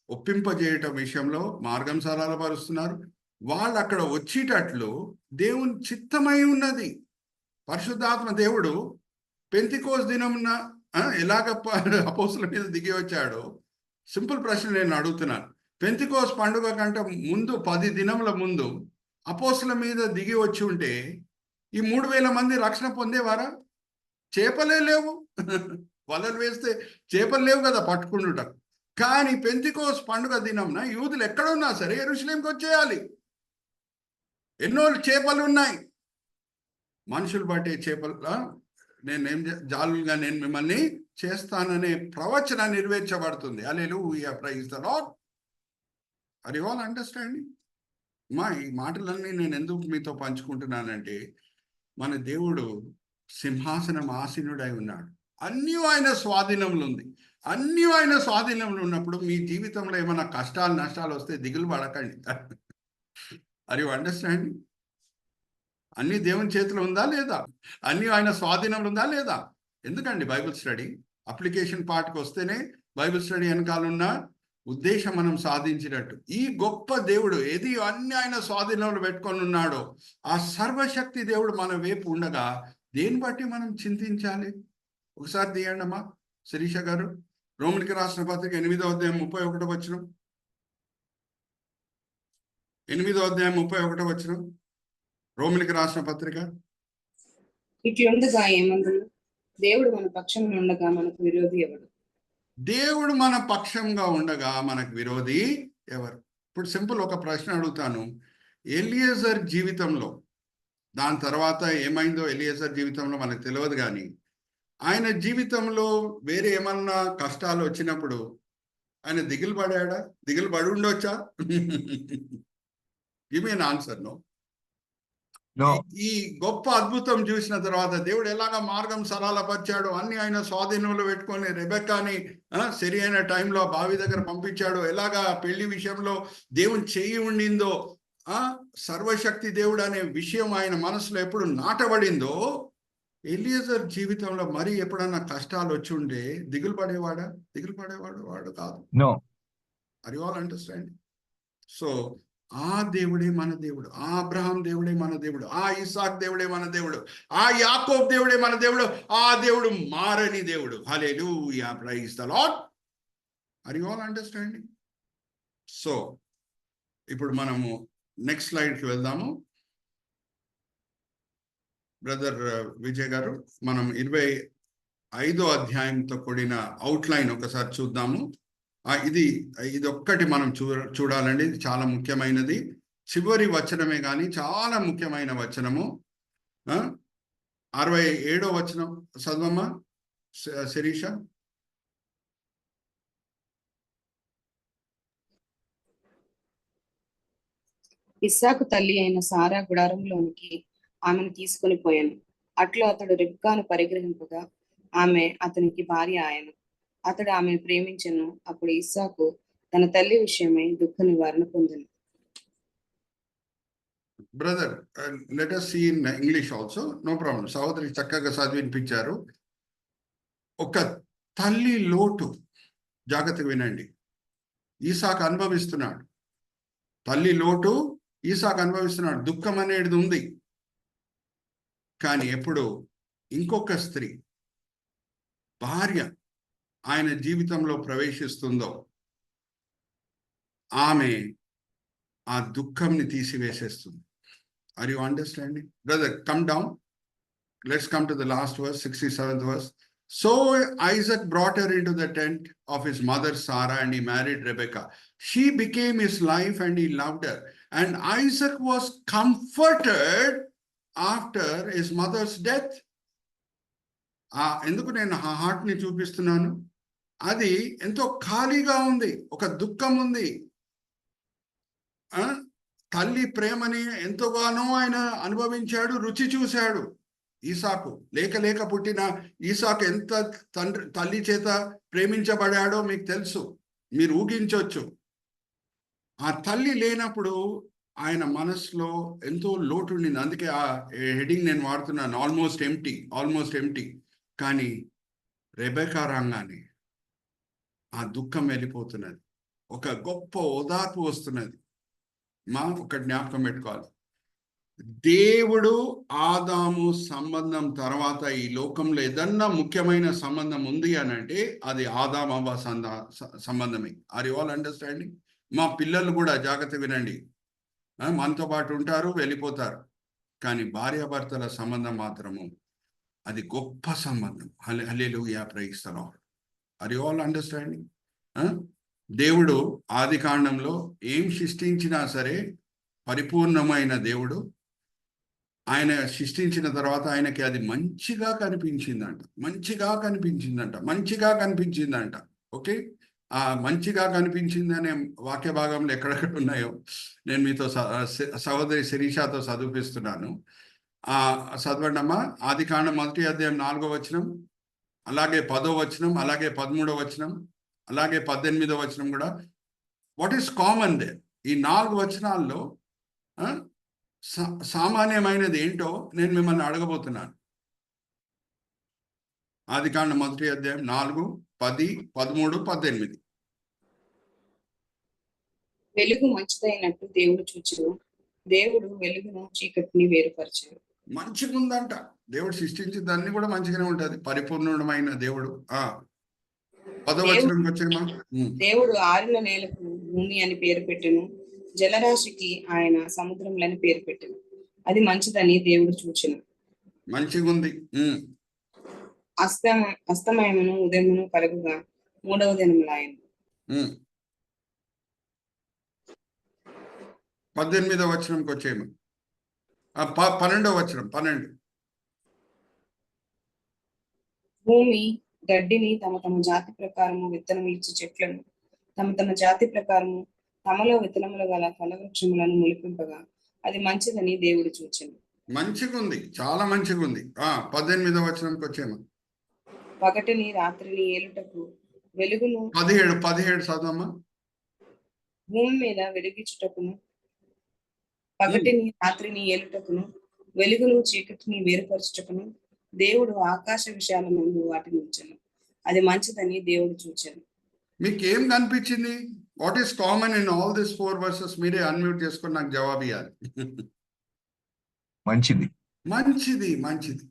ఒప్పింపజేయటం విషయంలో మార్గం సరళపరుస్తున్నారు. వాళ్ళు అక్కడ వచ్చేటట్లు దేవుని చిత్తమై ఉన్నది. పరిశుద్ధాత్మ దేవుడు పెంతెకోస్తు దినమున ఎలాగ అపోస్తుల మీద దిగి వచ్చాడో, సింపుల్ ప్రశ్న నేను అడుగుతున్నాను. పెంతెకోస్తు పండుగ కంటే ముందు 10 దినముల ముందు అపోస్తుల మీద దిగి వచ్చి ఉంటే ఈ 3000 మంది రక్షణ పొందేవారా? చేపలే లేవు. వలలు వేస్తే చేపలు లేవు కదా పట్టుకుంటుట. కానీ పెంతెకోస్తు పండుగ దినంన యూదులు ఎక్కడున్నా సరే యెరూషలేంకి వచ్చేయాలి. ఎన్నో చేపలు ఉన్నాయి. మనుషులు పట్టే చేపల నేనేం జాలుగా నేను మిమ్మల్ని చేస్తాననే ప్రవచన నెరవేర్చబడుతుంది. Hallelujah, praise the Lord. Are you all understanding? ఈ మాటలన్నీ నేను ఎందుకు మీతో పంచుకుంటున్నానంటే, మన దేవుడు సింహాసనం ఆసీనుడై ఉన్నాడు. అన్నీ ఆయన స్వాధీనంలో ఉంది. అన్నీ ఆయన స్వాధీనంలో ఉన్నప్పుడు మీ జీవితంలో ఏమైనా కష్టాలు నష్టాలు వస్తే దిగులు పడకండి. Are you understanding? అన్ని దేవుని చేతిలో ఉందా లేదా? అన్ని ఆయన స్వాధీనంలో ఉందా లేదా? ఎందుకండి బైబిల్ స్టడీ అప్లికేషన్ పార్ట్కి వస్తేనే బైబిల్ స్టడీ వెనకాలన్న ఉద్దేశం మనం సాధించినట్టు. ఈ గొప్ప దేవుడు ఏది అన్ని ఆయన స్వాధీనంలో పెట్టుకొని ఉన్నాడో ఆ సర్వశక్తి దేవుడు మన వైపు ఉండగా దేన్ని బట్టి మనం చింతించాలి? ఒకసారి తీయండి అమ్మా శిరీష గారు. రోమిలికి రాసిన పత్రిక 8వ అధ్యాయం 31వ వచనం. 8వ అధ్యాయం 31వ వచనం. రోమిలికి రాసిన పత్రిక. ఇట్లుండగా ఏమందును? దేవుడు మన పక్షంగా ఉండగా మనకు విరోధి ఎవడు? దేవుడు మన పక్షంగా ఉండగా మనకు విరోధి ఎవరు? ఇప్పుడు సింపుల్ ఒక ప్రశ్న అడుగుతాను. ఎలియజర్ జీవితంలో, దాని తర్వాత ఏమైందో ఎలియజర్ జీవితంలో మనకు తెలియదు, కానీ ఆయన జీవితంలో వేరే ఏమన్నా కష్టాలు వచ్చినప్పుడు ఆయన దిగులు పడాడా? దిగులు పడి ఉండొచ్చా? Give me an answer. No. ఈ గొప్ప అద్భుతం చూసిన తర్వాత దేవుడు ఎలాగ మార్గం సరళపరిచాడు, అన్ని ఆయన స్వాధీనంలో పెట్టుకొని రెబెక్కాని సరి అయిన టైంలో బావి దగ్గర పంపించాడు, ఎలాగా పెళ్లి విషయంలో దేవుని చెయ్యి ఉండిందో ఆ సర్వశక్తి దేవుడు అనే విషయం ఆయన మనసులో ఎప్పుడు నాటబడిందో, ఎలియజర్ జీవితంలో మరి ఎప్పుడన్నా కష్టాలు వచ్చి ఉంటే దిగులు పడేవాడు వాడు కాదు. No. Are you all understand? So ఆ దేవుడే మన దేవుడు, ఆ అబ్రహాం దేవుడే మన దేవుడు, ఆ ఇసాక్ దేవుడే మన దేవుడు, ఆ యాకోబ్ దేవుడే మన దేవుడు. ఆ దేవుడు మారని దేవుడు. Hallelujah, praise the Lord. Are you all understanding? So ఇప్పుడు మనము నెక్స్ట్ స్లైడ్కి వెళ్దాము. బ్రదర్ విజయ్ గారు, మనం 25వ అధ్యాయంతో కూడిన అవుట్లైన్ ఒకసారి చూద్దాము. ఇది ఒక్కటి మనం చూడాలండి. ఇది చాలా ముఖ్యమైనది. చివరి వచనమే కానీ చాలా ముఖ్యమైన వచనము. 67వ వచనం చదవమ్మా శిరీష. ఇస్సాకు తల్లి అయిన సారా గుడారంలోనికి ఆమెను తీసుకొని పోయాను. అట్లు అతడు రిబ్కాను పరిగ్రహింపగా ఆమె అతనికి భార్య ఆయను. అతడు ఆమెను ప్రేమించెను. అప్పుడు ఇస్సాకు తన తల్లి విషయమై దుఃఖ నివారణ పొందెను. Brother let us see in English also, no problem. సహోదరి చక్కగా చదివినిపించారు. ఒక తల్లి లోటు జాగ్రత్తగా వినండి. ఈసాకు అనుభవిస్తున్నాడు. తల్లి లోటు ఈసాకు అనుభవిస్తున్నాడు. దుఃఖం అనేది ఉంది. కానీ ఎప్పుడు ఇంకొక స్త్రీ భార్య ఆయన జీవితంలో ప్రవేశిస్తుందో ఆమె ఆ దుఃఖంని తీసివేసేస్తుంది. Are you understanding? Brother come down. Let's come to the last verse, 67th verse. So Isaac brought her into the tent of his mother Sarah, and he married Rebekah. She became his life, and he loved her. And Isaac was comforted after his mother's death. ఎందుకు నేను ఆ హార్ట్ని చూపిస్తున్నాను? అది ఎంతో ఖాళీగా ఉంది, ఒక దుఃఖం ఉంది. తల్లి ప్రేమని ఎంతగానో ఆయన అనుభవించాడు, రుచి చూశాడు. ఈసాకు లేక పుట్టిన ఈసాకు ఎంత తల్లి చేత ప్రేమించబడాడో మీకు తెలుసు, మీరు ఊహించవచ్చు. ఆ తల్లి లేనప్పుడు ఆయన మనసులో ఎంతో లోటు ఉండింది. అందుకే ఆ హెడింగ్ నేను వాడుతున్నాను, ఆల్మోస్ట్ ఎంప్టీ. కానీ రెబెకా రాగానే ఆ దుఃఖం వెళ్ళిపోతున్నది, ఒక గొప్ప ఓదార్పు వస్తున్నది. ఒక జ్ఞాపకం పెట్టుకోవాలి, దేవుడు ఆదాము సంబంధం తర్వాత ఈ లోకంలో ఏదన్నా ముఖ్యమైన సంబంధం ఉంది అని అంటే అది ఆదాము అవ్వ సంబంధమే. Are you all understanding? మా పిల్లలు కూడా జాగ్రత్త వినండి, మనతో పాటు ఉంటారు, వెళ్ళిపోతారు. కానీ భార్యాభర్తల సంబంధం మాత్రము అది గొప్ప సంబంధం. Hallelujah, praise the Lord. Are you all understanding? దేవుడు ఆది కాండంలో ఏం సృష్టించినా సరే పరిపూర్ణమైన దేవుడు. ఆయన సృష్టించిన తర్వాత ఆయనకి అది మంచిగా కనిపించిందంట. ఓకే, ఆ మంచిగా కనిపించిందనే వాక్య భాగంలో ఎక్కడెక్కడ ఉన్నాయో నేను మీతో సహోదరి శిరీషాతో చదివిస్తున్నాను. చదవండి అమ్మా. ఆది కాండం 1వ అధ్యాయం 4వ వచనం, అలాగే 10వ వచనం, అలాగే 13వ వచనం, అలాగే 18వ వచనం కూడా. What is common they? ఈ 4 వచనాల్లో సామాన్యమైనది ఏంటో నేను మిమ్మల్ని అడగబోతున్నాను. ఆది కాండం 1వ అధ్యాయం 4, 10, 13, 18. వెలుగు మంచిదైనట్టు దేవుడు చూచెను. దేవుడు వెలుగును చీకటిని వేరుపరిచాడు. మంచిగా ఉందంట. దేవుడు సృష్టించిన దాన్ని కూడా మంచిగానే ఉంటది, పరిపూర్ణమైన దేవుడు. 10వ వచనంకి వచ్చేమా. దేవుడు ఆరిన నేలకు భూమి అని పేరు పెట్టెను, జలరాశికి ఆయన సముద్రములని పేరు పెట్టెను. అది మంచిదని దేవుడు చూచెను. మంచిగా ఉంది. అస్తమయమును ఉదయమును కలుగుగా 3వ దినములాయెను. 18వ వచనంకి వచ్చేమా. 12వ వచనం 12. భూమి గడ్డిని తమ జాతి ప్రకారము విత్తనము ఇచ్చి చెట్లను తమ జాతి ప్రకారము తమలో విత్తనములు గల ఫలవృక్షములను మొలిపింపగా అది మంచిదని దేవుడు చూచెను. మంచిగా ఉంది, చాలా మంచిగా ఉంది. 18వ వచనంకి వచ్చేమా. పగటిని రాత్రిని ఏలుటకు వెలుగును 17 చదవమ్మా. భూమి మీద వెలుగిచుటకును పగటిని రాత్రిని ఏలుటకును వెలుగును చీకటిని వేరుపరచుటకును దేవుడు ఆకాశ విశాల ముందు వాటిని ఉంచెను. అది మంచిదని దేవుడు చూచెను. మీకు ఏం కనిపించింది? What is common in all this 4 versus? మీరే అన్మ్యూట్ చేసుకొని నాకు జవాబు ఇవ్వాలి. మంచిది. మంచిది, మంచిది.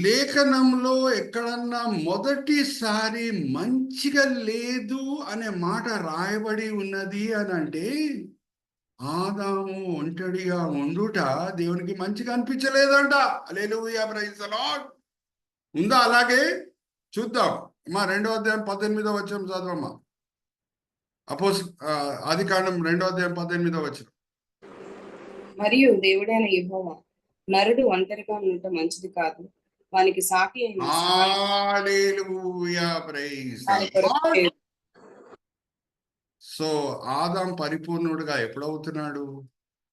లేఖనంలో ఎక్కడన్నా మొదటిసారి మంచిగా లేదు అనే మాట రాయబడి ఉన్నది అని అంటే ఆదాము ఒంటరిగా ఉండుట దేవునికి మంచిగా అనిపించలేదంట. హల్లెలూయా, ప్రైజ్ ది లార్డ్. ఉందా అలాగే? చూద్దాం. మా 2వ అధ్యాయం 18వ వచనం చదవమ్మా. ఆదికాండం 2వ అధ్యాయం 18వ వచనం. మరియు దేవుడైన యెహోవా నరుడు ఒంటరిగా ఉండటం మంచిది కాదు, వానికి సాటి అయిన హల్లెలూయా, ప్రైజ్ ది దాని కొరకు లార్డ్. లేదు. సో ఆదాం పరిపూర్ణుడుగా ఎప్పుడవుతున్నాడు?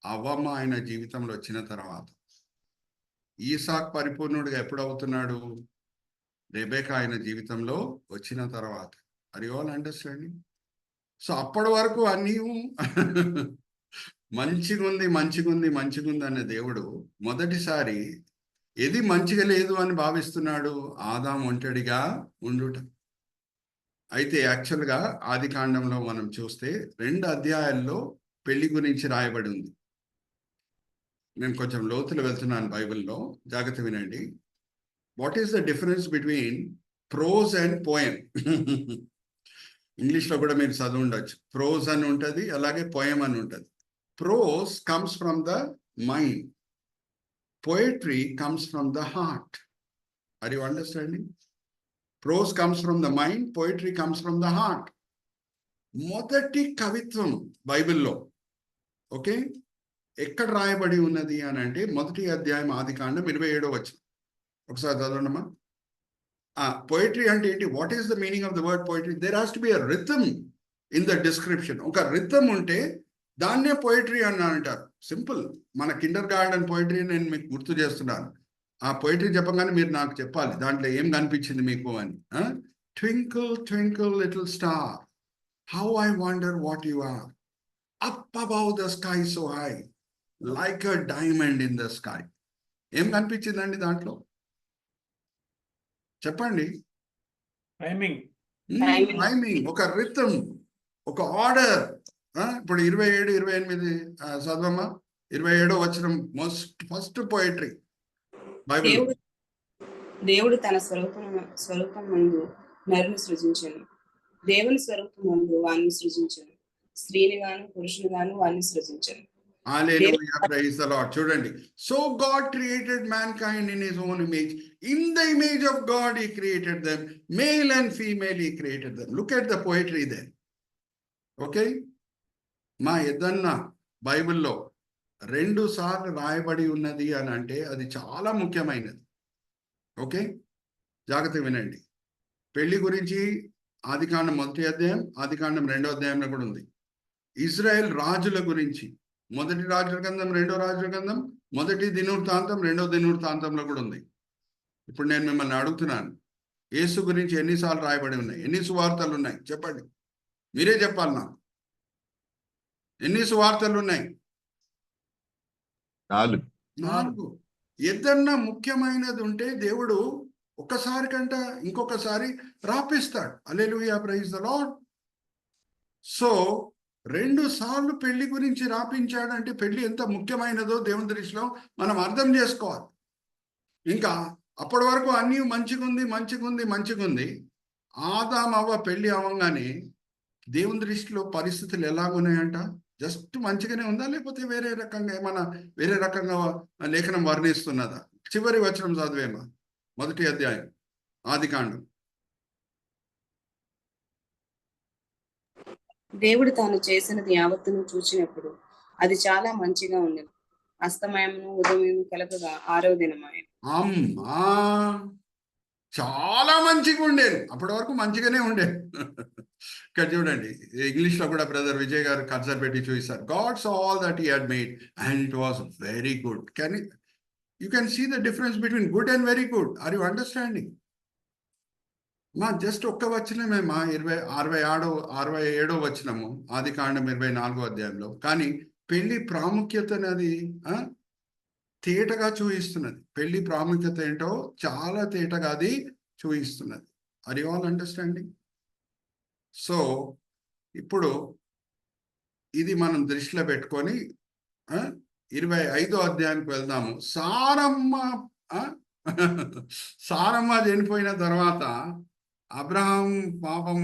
అవ్వమ్మ ఆయన జీవితంలో వచ్చిన తర్వాత. ఈసాక్ పరిపూర్ణుడిగా ఎప్పుడవుతున్నాడు? రెబెకా ఆయన జీవితంలో వచ్చిన తర్వాత. Are you all understanding? So అప్పటి వరకు అన్నీ మంచిగుంది అనే దేవుడు మొదటిసారి ఏది మంచిగా లేదు అని భావిస్తున్నాడు? ఆదాం ఒంటరిగా ఉండుట. అయితే యాక్చువల్గా ఆది కాండంలో మనం చూస్తే 2 అధ్యాయాల్లో పెళ్లి గురించి రాయబడి ఉంది. నేను కొంచెం లోతులు వెళ్తున్నాను బైబిల్లో, జాగ్రత్త వినండి. What is the difference between prose and poem? ఇంగ్లీష్లో కూడా మీరు చదువు ఉండొచ్చు. ప్రోజ్ అని ఉంటుంది, అలాగే పోయం అని ఉంటుంది. Prose comes from the mind, poetry comes from the heart. Are you understanding? Prose comes from the mind, poetry comes from the heart. మొదటి కవిత్వం బైబిల్లో ఓకే ఎక్కడ రాయబడి ఉన్నది అని అంటే మొదటి అధ్యాయం ఆదికాండం 27వ వచనం. ఒకసారి చదవండమ్మా. పోయిటరీ అంటే ఏంటి? What is the meaning of the word poetry? There has to be a rhythm in the description. ఒక రిథమ్ ఉంటే దాన్నే పోయిటరీ అని అంటారు. సింపుల్. మన కిండర్ గార్డెన్ పోయిటరీ నేను మీకు గుర్తు చేస్తున్నాను. ఆ పోయిటరీ చెప్పగానే మీరు నాకు చెప్పాలి దాంట్లో ఏం కనిపించింది మీకు అని. Twinkle twinkle little star, how I wonder what you are, up above the sky so high, like a diamond in the sky. ఏం కనిపించిందండి దాంట్లో? చెప్పండి. టైమింగ్. ఒక రిథమ్, ఒక ఆర్డర్. ఇప్పుడు 27, 28 చదవమ్మా. 27వ వచనం ఫస్ట్ పోయిటరీ. దేవుడు తన స్వరూపం నందు నరుని సృజించను, దేవుని స్వరూపం నందు వాణ్ణి సృజించను, స్త్రీని గాను పురుషుని గాను వాణ్ణి సృజించను. Hallelujah, praise the Lord. చూడండి. So God created mankind in his own image. In the image of God he created them. Male and female he created them. Look at the poetry there. Okay? మా ఏదన్నా బైబిల్లో 2 సార్లు రాయబడి ఉన్నది అని అంటే అది చాలా ముఖ్యమైనది. ఓకే, జాగ్రత్త వినండి. పెళ్లి గురించి ఆదికాండం 1వ అధ్యాయం, ఆదికాండం 2వ అధ్యాయంలో కూడా ఉంది. ఇజ్రాయెల్ రాజుల గురించి 1వ రాజుల గ్రంథం, 2వ రాజుల గ్రంథం, 1వ దినవృత్తాంతం, 2వ దినవృత్తాంతంలో కూడా ఉంది. ఇప్పుడు నేను మిమ్మల్ని అడుగుతున్నాను, యేసు గురించి ఎన్నిసార్లు రాయబడి ఉన్నాయి? ఎన్ని సువార్తలు ఉన్నాయి? చెప్పండి. మీరే చెప్పాలి నాకు. ఎన్ని సువార్తలు ఉన్నాయి? 4. ఏదన్నా ముఖ్యమైనది ఉంటే దేవుడు ఒక్కసారి కంట ఇంకొకసారి రాపిస్తాడు. హల్లెలూయా, ప్రైజ్ ద లార్డ్. సో 2 సార్లు పెళ్లి గురించి రాపించాడంటే పెళ్లి ఎంత ముఖ్యమైనదో దేవుని దృష్టిలో మనం అర్థం చేసుకోవాలి. ఇంకా అప్పటి వరకు అన్నీ మంచిగుంది. ఆదాం అవ్వ పెళ్లి అవ్వగానే దేవుని దృష్టిలో పరిస్థితులు ఎలాగున్నాయంట? జస్ట్ మంచిగానే ఉందా, లేకపోతే వేరే రకంగా లేఖనం వర్ణిస్తున్నదా? చివరి వచనం చదివేమా, 1వ అధ్యాయం ఆదికాండం. దేవుడు తాను చేసినది యావత్తును చూచినప్పుడు అది చాలా మంచిగా ఉండేది. అస్తమయమును ఉదయమును కలపగా 6వ దినమాయెను. అమ్మా, చాలా మంచిగా ఉండేది. అప్పటి వరకు మంచిగానే ఉండేది. ఇక్కడ చూడండి, ఇంగ్లీష్లో కూడా బ్రదర్ విజయ్ గారు కన్సర్ పెట్టి చూపిస్తారు. God saw all that he had made and it was very good. You can see the difference between good and very good. Are you understanding? మా జస్ట్ ఒక్క వచనమే మా 67వ వచనము ఆదికాండం 24వ అధ్యాయంలో. కానీ పెళ్లి ప్రాముఖ్యతను అది తేటగా చూపిస్తున్నది. పెళ్లి ప్రాముఖ్యత ఏంటో చాలా తేటగా అది చూపిస్తున్నది. Are you all understanding? So ఇప్పుడు ఇది మనం దృష్టిలో పెట్టుకొని 25వ అధ్యాయానికి వెళ్దాము. సారమ్మ చనిపోయిన తర్వాత అబ్రహాం పాపం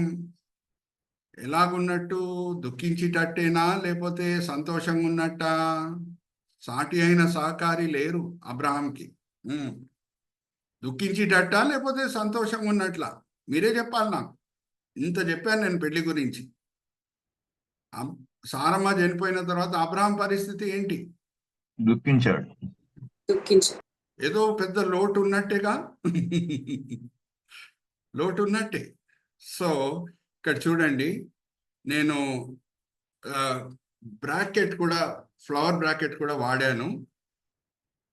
ఎలాగున్నట్టు, దుఃఖించేటట్టేనా లేకపోతే సంతోషంగా ఉన్నట్ట? సాటి అయిన సహకారి లేరు అబ్రహాంకి. దుఃఖించేటట్ట లేకపోతే సంతోషంగా ఉన్నట్లా? మీరే చెప్పాలి నాకు. ఇంత చెప్పాను నేను పెళ్లి గురించి. సారమ్మ చనిపోయిన తర్వాత అబ్రహాం పరిస్థితి ఏంటి? దుఃఖించాడు. ఏదో పెద్ద లోటు ఉన్నట్టేగా. లోటు ఉన్నట్టే. సో ఇక్కడ చూడండి, నేను బ్రాకెట్ కూడా, ఫ్లవర్ బ్రాకెట్ కూడా వాడాను.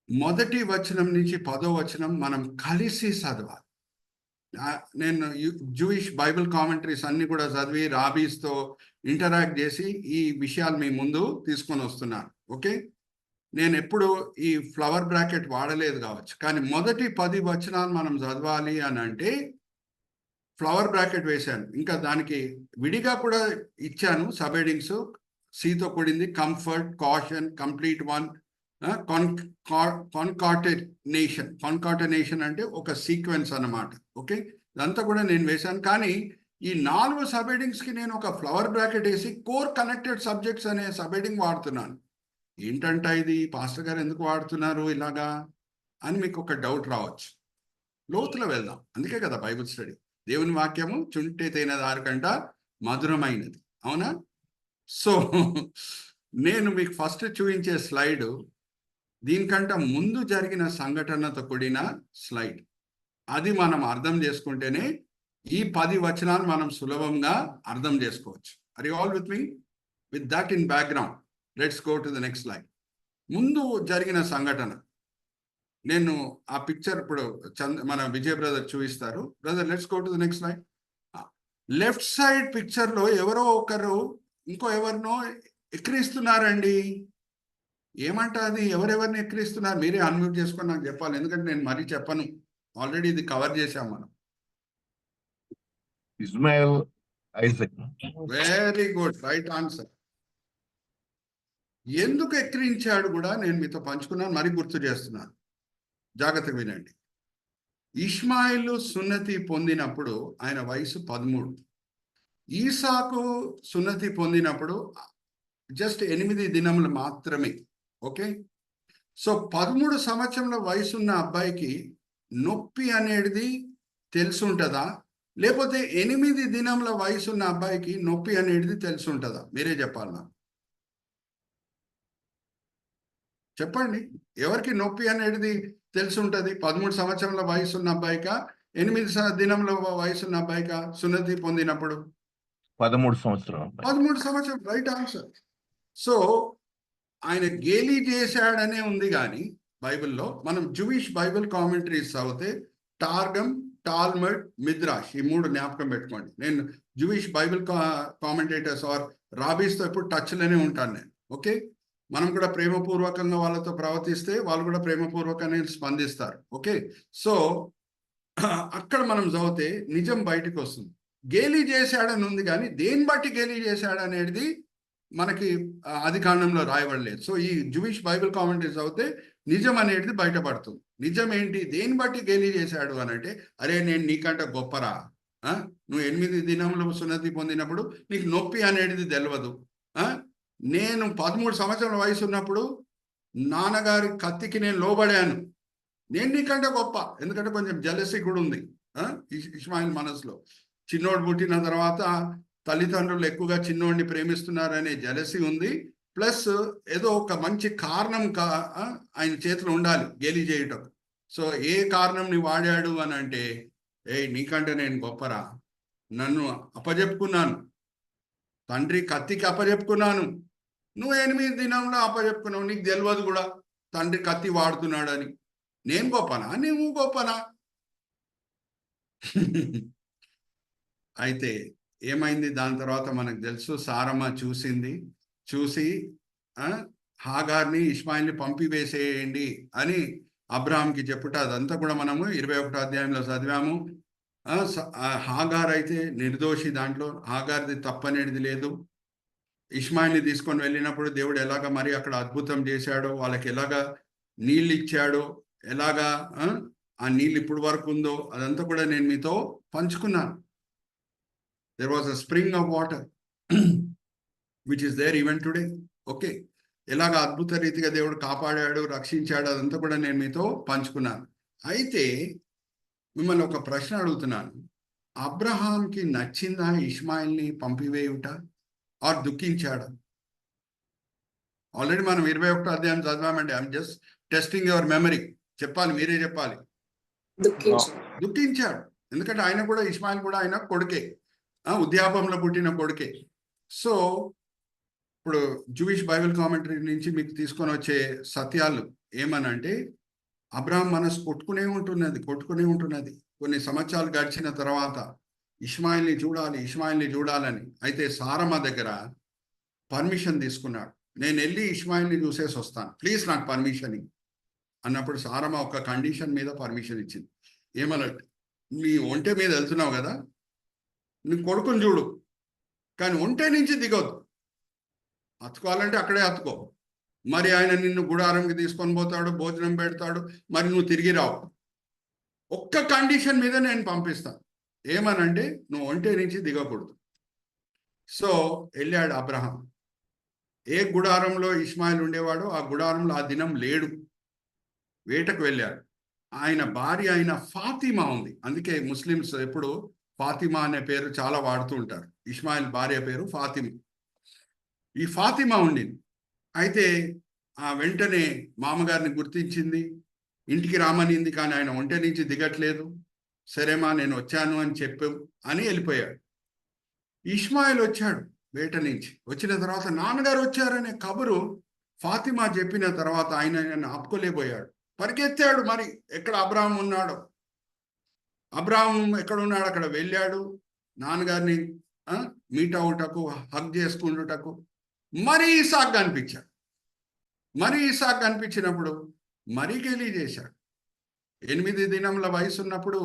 మొదటి వచనం నుంచి 10వ వచనం మనం కలిసి చదవాలి. నేను జూయిష్ బైబిల్ కామెంటరీస్ అన్ని కూడా చదివి రాబీస్తో ఇంటరాక్ట్ చేసి ఈ విషయాలు మీ ముందు తీసుకొని వస్తున్నాను. ఓకే, నేను ఎప్పుడు ఈ ఫ్లవర్ బ్రాకెట్ వాడలేదు కావచ్చు, కానీ మొదటి 10 వచనాలు మనం చదవాలి అని అంటే ఫ్లవర్ బ్రాకెట్ వేశాను. ఇంకా దానికి విడిగా కూడా ఇచ్చాను సబ్ హెడింగ్స్. సితో కూడింది, comfort, caution, complete one, concatenation అంటే ఒక సీక్వెన్స్ అన్నమాట. ఓకే, ఇదంతా కూడా నేను వేశాను. కానీ ఈ 4 సబ్ హెడింగ్స్కి నేను ఒక ఫ్లవర్ బ్రాకెట్ వేసి కోర్ కనెక్టెడ్ సబ్జెక్ట్స్ అనే సబ్ హెడింగ్ వాడుతున్నాను. ఏంటంట ఇది, పాస్టర్ గారు ఎందుకు వాడుతున్నారు ఇలాగా అని మీకు ఒక డౌట్ రావచ్చు. లోతులో వెళ్దాం. అందుకే కదా బైబిల్ స్టడీ. దేవుని వాక్యము చుంటే తేనె దారి కంట మధురమైనది, అవునా? సో నేను మీకు ఫస్ట్ చూపించే స్లైడ్ దీనికంట ముందు జరిగిన సంఘటనతో కూడిన స్లైడ్. అది మనం అర్థం చేసుకుంటేనే ఈ 10 వచనాలు మనం సులభంగా అర్థం చేసుకోవచ్చు. Are you all with me? With that in background, let's go to the next slide. ముందు జరిగిన సంఘటన, నేను ఆ పిక్చర్ ఇప్పుడు మన విజయ్ బ్రదర్ చూపిస్తారు. Brother, let's go to the next slide. Left side పిక్చర్లో ఎవరో ఒకరు ఇంకో ఎవరినో ఎక్కిరిస్తున్నారండి. ఏమంట అది? ఎవరెవరిని ఎక్కిరిస్తున్నారు? మీరే అన్మ్యూట్ చేసుకొని నాకు చెప్పాలి, ఎందుకంటే నేను మరీ చెప్పను. ఆల్రెడీ ఇది కవర్ చేశాం మనం. Ismail, Isaac. Very good, right answer. ఎందుకు ఎక్కిరించాడు కూడా నేను మీతో పంచుకున్నాను, మరీ గుర్తు చేస్తున్నాను. జాగ్రత్తగా వినండి. ఇష్మాయిలు సున్నతి పొందినప్పుడు ఆయన వయసు 13. ఈసాకు సున్నతి పొందినప్పుడు జస్ట్ 8 దినములు మాత్రమే. ఓకే, సో 13 సంవత్సరంల వయసున్న అబ్బాయికి నొప్పి అనేది తెలుసుంటుందా, లేకపోతే 8 దినముల వయసున్న అబ్బాయికి నొప్పి అనేది తెలుసుంటుందా? మీరే చెప్పాలి నాకు. చెప్పండి, ఎవరికి నొప్పి అనేది తెలుసుంటుంది? 13 సంవత్సరంల వయసున్న అబ్బాయికా, 8 దినముల వయసున్న అబ్బాయికా సున్నతి పొందినప్పుడు? 13 సంవత్సరాలు. 13 సంవత్సరం, రైట్ ఆన్సర్. సో ఆయన గేలీ చేశాడనే ఉంది, కానీ బైబిల్లో మనం జూయిష్ బైబిల్ కామెంటరీస్ చదివితే టార్గమ్, టాల్మడ్, మిద్రాష్, ఈ 3 జ్ఞాపకం పెట్టుకోండి. నేను జూయిష్ బైబిల్ కామెంటేటర్స్ ఆర్ రాబీస్తో ఎప్పుడు టచ్లోనే ఉంటాను నేను. ఓకే, మనం కూడా ప్రేమపూర్వకంగా వాళ్ళతో ప్రవర్తిస్తే వాళ్ళు కూడా ప్రేమపూర్వకంగా స్పందిస్తారు. ఓకే, సో అక్కడ మనం చదివితే నిజం బయటకు వస్తుంది. గేలీ చేశాడని ఉంది, కానీ దేని బట్టి గేలీ చేశాడనేది మనకి ఆదికాండంలో రాయబడలేదు. సో ఈ జూయిష్ బైబిల్ కామెంటరీస్ చదివితే నిజం అనేది బయటపడుతుంది. నిజం ఏంటి, దేని బట్టి గేలీ చేశాడు అని అంటే, అరే నేను నీకంటే గొప్పరా, నువ్వు 8 దినములు సున్నతి పొందినప్పుడు నీకు నొప్పి అనేది తెలియదు. నేను 13 సంవత్సరాల వయసు ఉన్నప్పుడు నాన్నగారి కత్తికి నేను లోబడాను, నేను నీకంటే గొప్ప. ఎందుకంటే కొంచెం జెలసీ కూడా ఉంది ఇష్మాయిల్ మనసులో. చిన్నోడు పుట్టిన తర్వాత తల్లిదండ్రులు ఎక్కువగా చిన్నోడిని ప్రేమిస్తున్నారనే జెలసీ ఉంది. ప్లస్ ఏదో ఒక మంచి కారణం ఆయన చేతిలో ఉండాలి గేలి చేయటం. సో ఏ కారణం ని వాడాడు అని అంటే, నీకంటే నేను గొప్పరా, నన్ను అప్పజెప్పుకున్నాను, తండ్రి కత్తికి అప్పజెప్పుకున్నాను, నువ్వు 8 దినంలో అప్పజెప్పుకున్నావు, నీకు తెలియదు కూడా తండ్రి కత్తి వాడుతున్నాడని. నేను గొప్పనా, నువ్వు గొప్పనా? అయితే ఏమైంది దాని తర్వాత మనకు తెలుసు. సారమ్మ చూసి హాగార్ని ఇష్మాయిల్ని పంపివేసేయండి అని అబ్రహాంకి చెప్పుట అదంతా కూడా మనము 21వ అధ్యాయంలో చదివాము. హాగార్ అయితే నిర్దోషి, దాంట్లో హాగార్ది తప్పనేది లేదు. ఇష్మాయిల్ని తీసుకొని వెళ్ళినప్పుడు దేవుడు ఎలాగ మరి అక్కడ అద్భుతం చేశాడో, వాళ్ళకి ఎలాగా నీళ్ళు ఇచ్చాడో, ఎలాగా ఆ నీళ్ళు ఇప్పుడు వరకు ఉందో అదంతా కూడా నేను మీతో పంచుకున్నాను. There was a spring of water which is there even today. Okay, ఎలాగ అద్భుత రీతిగా దేవుడు కాపాడాడు, రక్షించాడు, అదంతా కూడా నేను మీతో పంచుకున్నాను. అయితే మిమ్మల్ని ఒక ప్రశ్న అడుగుతున్నాను. అబ్రహాంకి నచ్చిందా ఇష్మాయిల్ని పంపివేయుట, ఆర్ దుఃఖించాడా? ఆల్రెడీ మనం 21వ అధ్యాయం చదివామండి. I'm just testing your memory. చెప్పాలి, మీరే చెప్పాలి. దుఃఖించాడు. ఎందుకంటే ఆయన కూడా, ఇష్మాయిల్ కూడా ఆయన కొడుకే, ఉద్యాపంలో పుట్టిన కొడుకే. సో ఇప్పుడు జూయిష్ బైబిల్ కామెంటరీ నుంచి మీకు తీసుకొని వచ్చే సత్యాలు ఏమనంటే, అబ్రహాం మనసు కొట్టుకునే ఉంటున్నది. కొన్ని సంవత్సరాలు గడిచిన తర్వాత ఇష్మాయిల్ని చూడాలని. అయితే సారమ్మ దగ్గర పర్మిషన్ తీసుకున్నాడు. నేను వెళ్ళి ఇష్మాయిల్ని చూసేసి వస్తాను, ప్లీజ్ నాకు పర్మిషన్ అన్నప్పుడు సారమ్మ ఒక కండిషన్ మీద పర్మిషన్ ఇచ్చింది. ఏమన్నట్టు, నీ ఒంటె మీద వెళ్తున్నావు కదా, నీ కొడుకుని చూడు, కానీ ఒంటె నుంచి దిగొద్దు. అతుకోవాలంటే అక్కడే అతుకో. మరి ఆయన నిన్ను గుడారంకి తీసుకొని పోతాడు, భోజనం పెడతాడు, మరి నువ్వు తిరిగి రావు. ఒక్క కండిషన్ మీద నేను పంపిస్తాను. ఏమనంటే, నువ్వు ఒంటె నుంచి దిగకూడదు. సో వెళ్ళాడు అబ్రహాం. ఏ గుడారంలో ఇష్మాయిల్ ఉండేవాడో ఆ గుడారంలో ఆ దినం లేడు, వేటకు వెళ్ళాడు. ఆయన భార్య అయిన ఫాతిమా ఉంది. అందుకే ముస్లిమ్స్ ఎప్పుడు ఫాతిమా అనే పేరు చాలా వాడుతూ ఉంటారు. ఇష్మాయిల్ భార్య పేరు ఫాతిమా. ఈ ఫాతిమా ఉండింది. అయితే ఆ వెంటనే మామగారిని గుర్తించింది, ఇంటికి రామనింది, కానీ ఆయన ఒంటె నుంచి దిగట్లేదు. సరేమా, నేను వచ్చాను అని చెప్పావు అని వెళ్ళిపోయాడు. ఇష్మాయిల్ వచ్చాడు వేట నుంచి. వచ్చిన తర్వాత నాన్నగారు వచ్చారనే కబురు ఫాతిమా చెప్పిన తర్వాత ఆయన ఆపుకోలేకపోయాడు, పరిగెత్తాడు. మరి ఎక్కడ అబ్రహాం ఉన్నాడో, అబ్రహాం ఎక్కడ ఉన్నాడు అక్కడ వెళ్ళాడు. నాన్నగారిని మీట్ అవుటకు, హగ్ చేసుకుంటుటకు మరి ఇసాక్ కనిపించాడు. కనిపించినప్పుడు మరీ గేలీ చేశాడు. 8 దినముల వయసు ఉన్నప్పుడు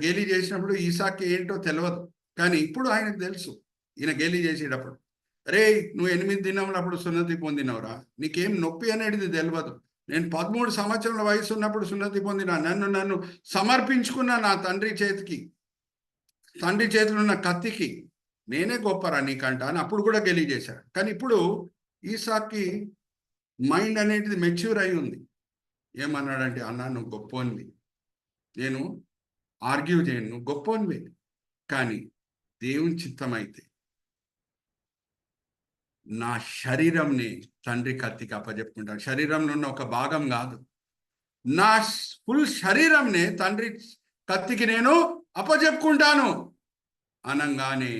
గేలీ చేసినప్పుడు ఇసాక్కి ఏంటో తెలియదు, కానీ ఇప్పుడు ఆయనకు తెలుసు. ఈయన గేలీ చేసేటప్పుడు, రే నువ్వు 8 దినములప్పుడు సున్నతి పొందినవురా, నీకేం నొప్పి అనేది తెలియదు. నేను 13 సంవత్సరాల వయసు ఉన్నప్పుడు సున్నతి పొందిన, నన్ను సమర్పించుకున్న నా తండ్రి చేతిలో ఉన్న కత్తికి నేనే గొప్పరా నీకంట అని అప్పుడు కూడా గేలీ చేశాడు. కానీ ఇప్పుడు ఈసాక్కి మైండ్ అనేది మెచ్యూర్ అయి ఉంది. ఏమన్నాడంటే, అన్నా నువ్వు గొప్పోనివి, నేను ఆర్గ్యూ చేయను, నువ్వు గొప్పోనివి, కానీ దేవుని చిత్తం అయితే నా శరీరంని తండ్రి కత్తికి అప్పచెప్పుకుంటాను. శరీరంలో ఉన్న ఒక భాగం కాదు, నా ఫుల్ శరీరంని తండ్రి కత్తికి నేను అప్పచెప్పుకుంటాను అనగానే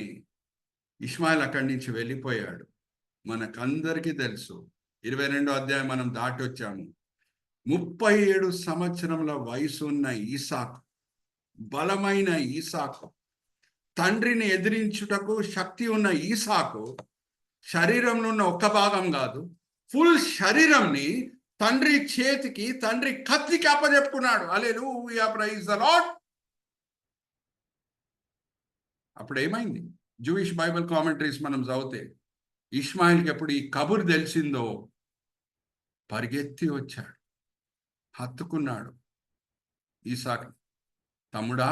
ఇష్మాయిల్ అక్కడి నుంచి వెళ్ళిపోయాడు. మనకందరికీ తెలుసు, 22వ అధ్యాయం మనం దాటి వచ్చాము. 37 సంవత్సరముల వయసు ఉన్న ఈసాకు, బలమైన ఈసాకు, తండ్రిని ఎదిరించుటకు శక్తి ఉన్న ఈసాకు శరీరంలో ఉన్న ఒక్క భాగం కాదు, ఫుల్ శరీరంని తండ్రి చేతికి, తండ్రి కత్తికి అప్పచెప్పుకున్నాడు. హల్లెలూయా, ప్రైజ్ ద లార్డ్. అప్పుడు ఏమైంది? జూయిష్ బైబిల్ కామెంటరీస్ మనం చదివితే, ఇష్మాయిల్కి ఎప్పుడు ఈ కబురు తెలిసిందో పరిగెత్తి వచ్చాడు, హత్తుకున్నాడు ఈసాకు. తమ్ముడా,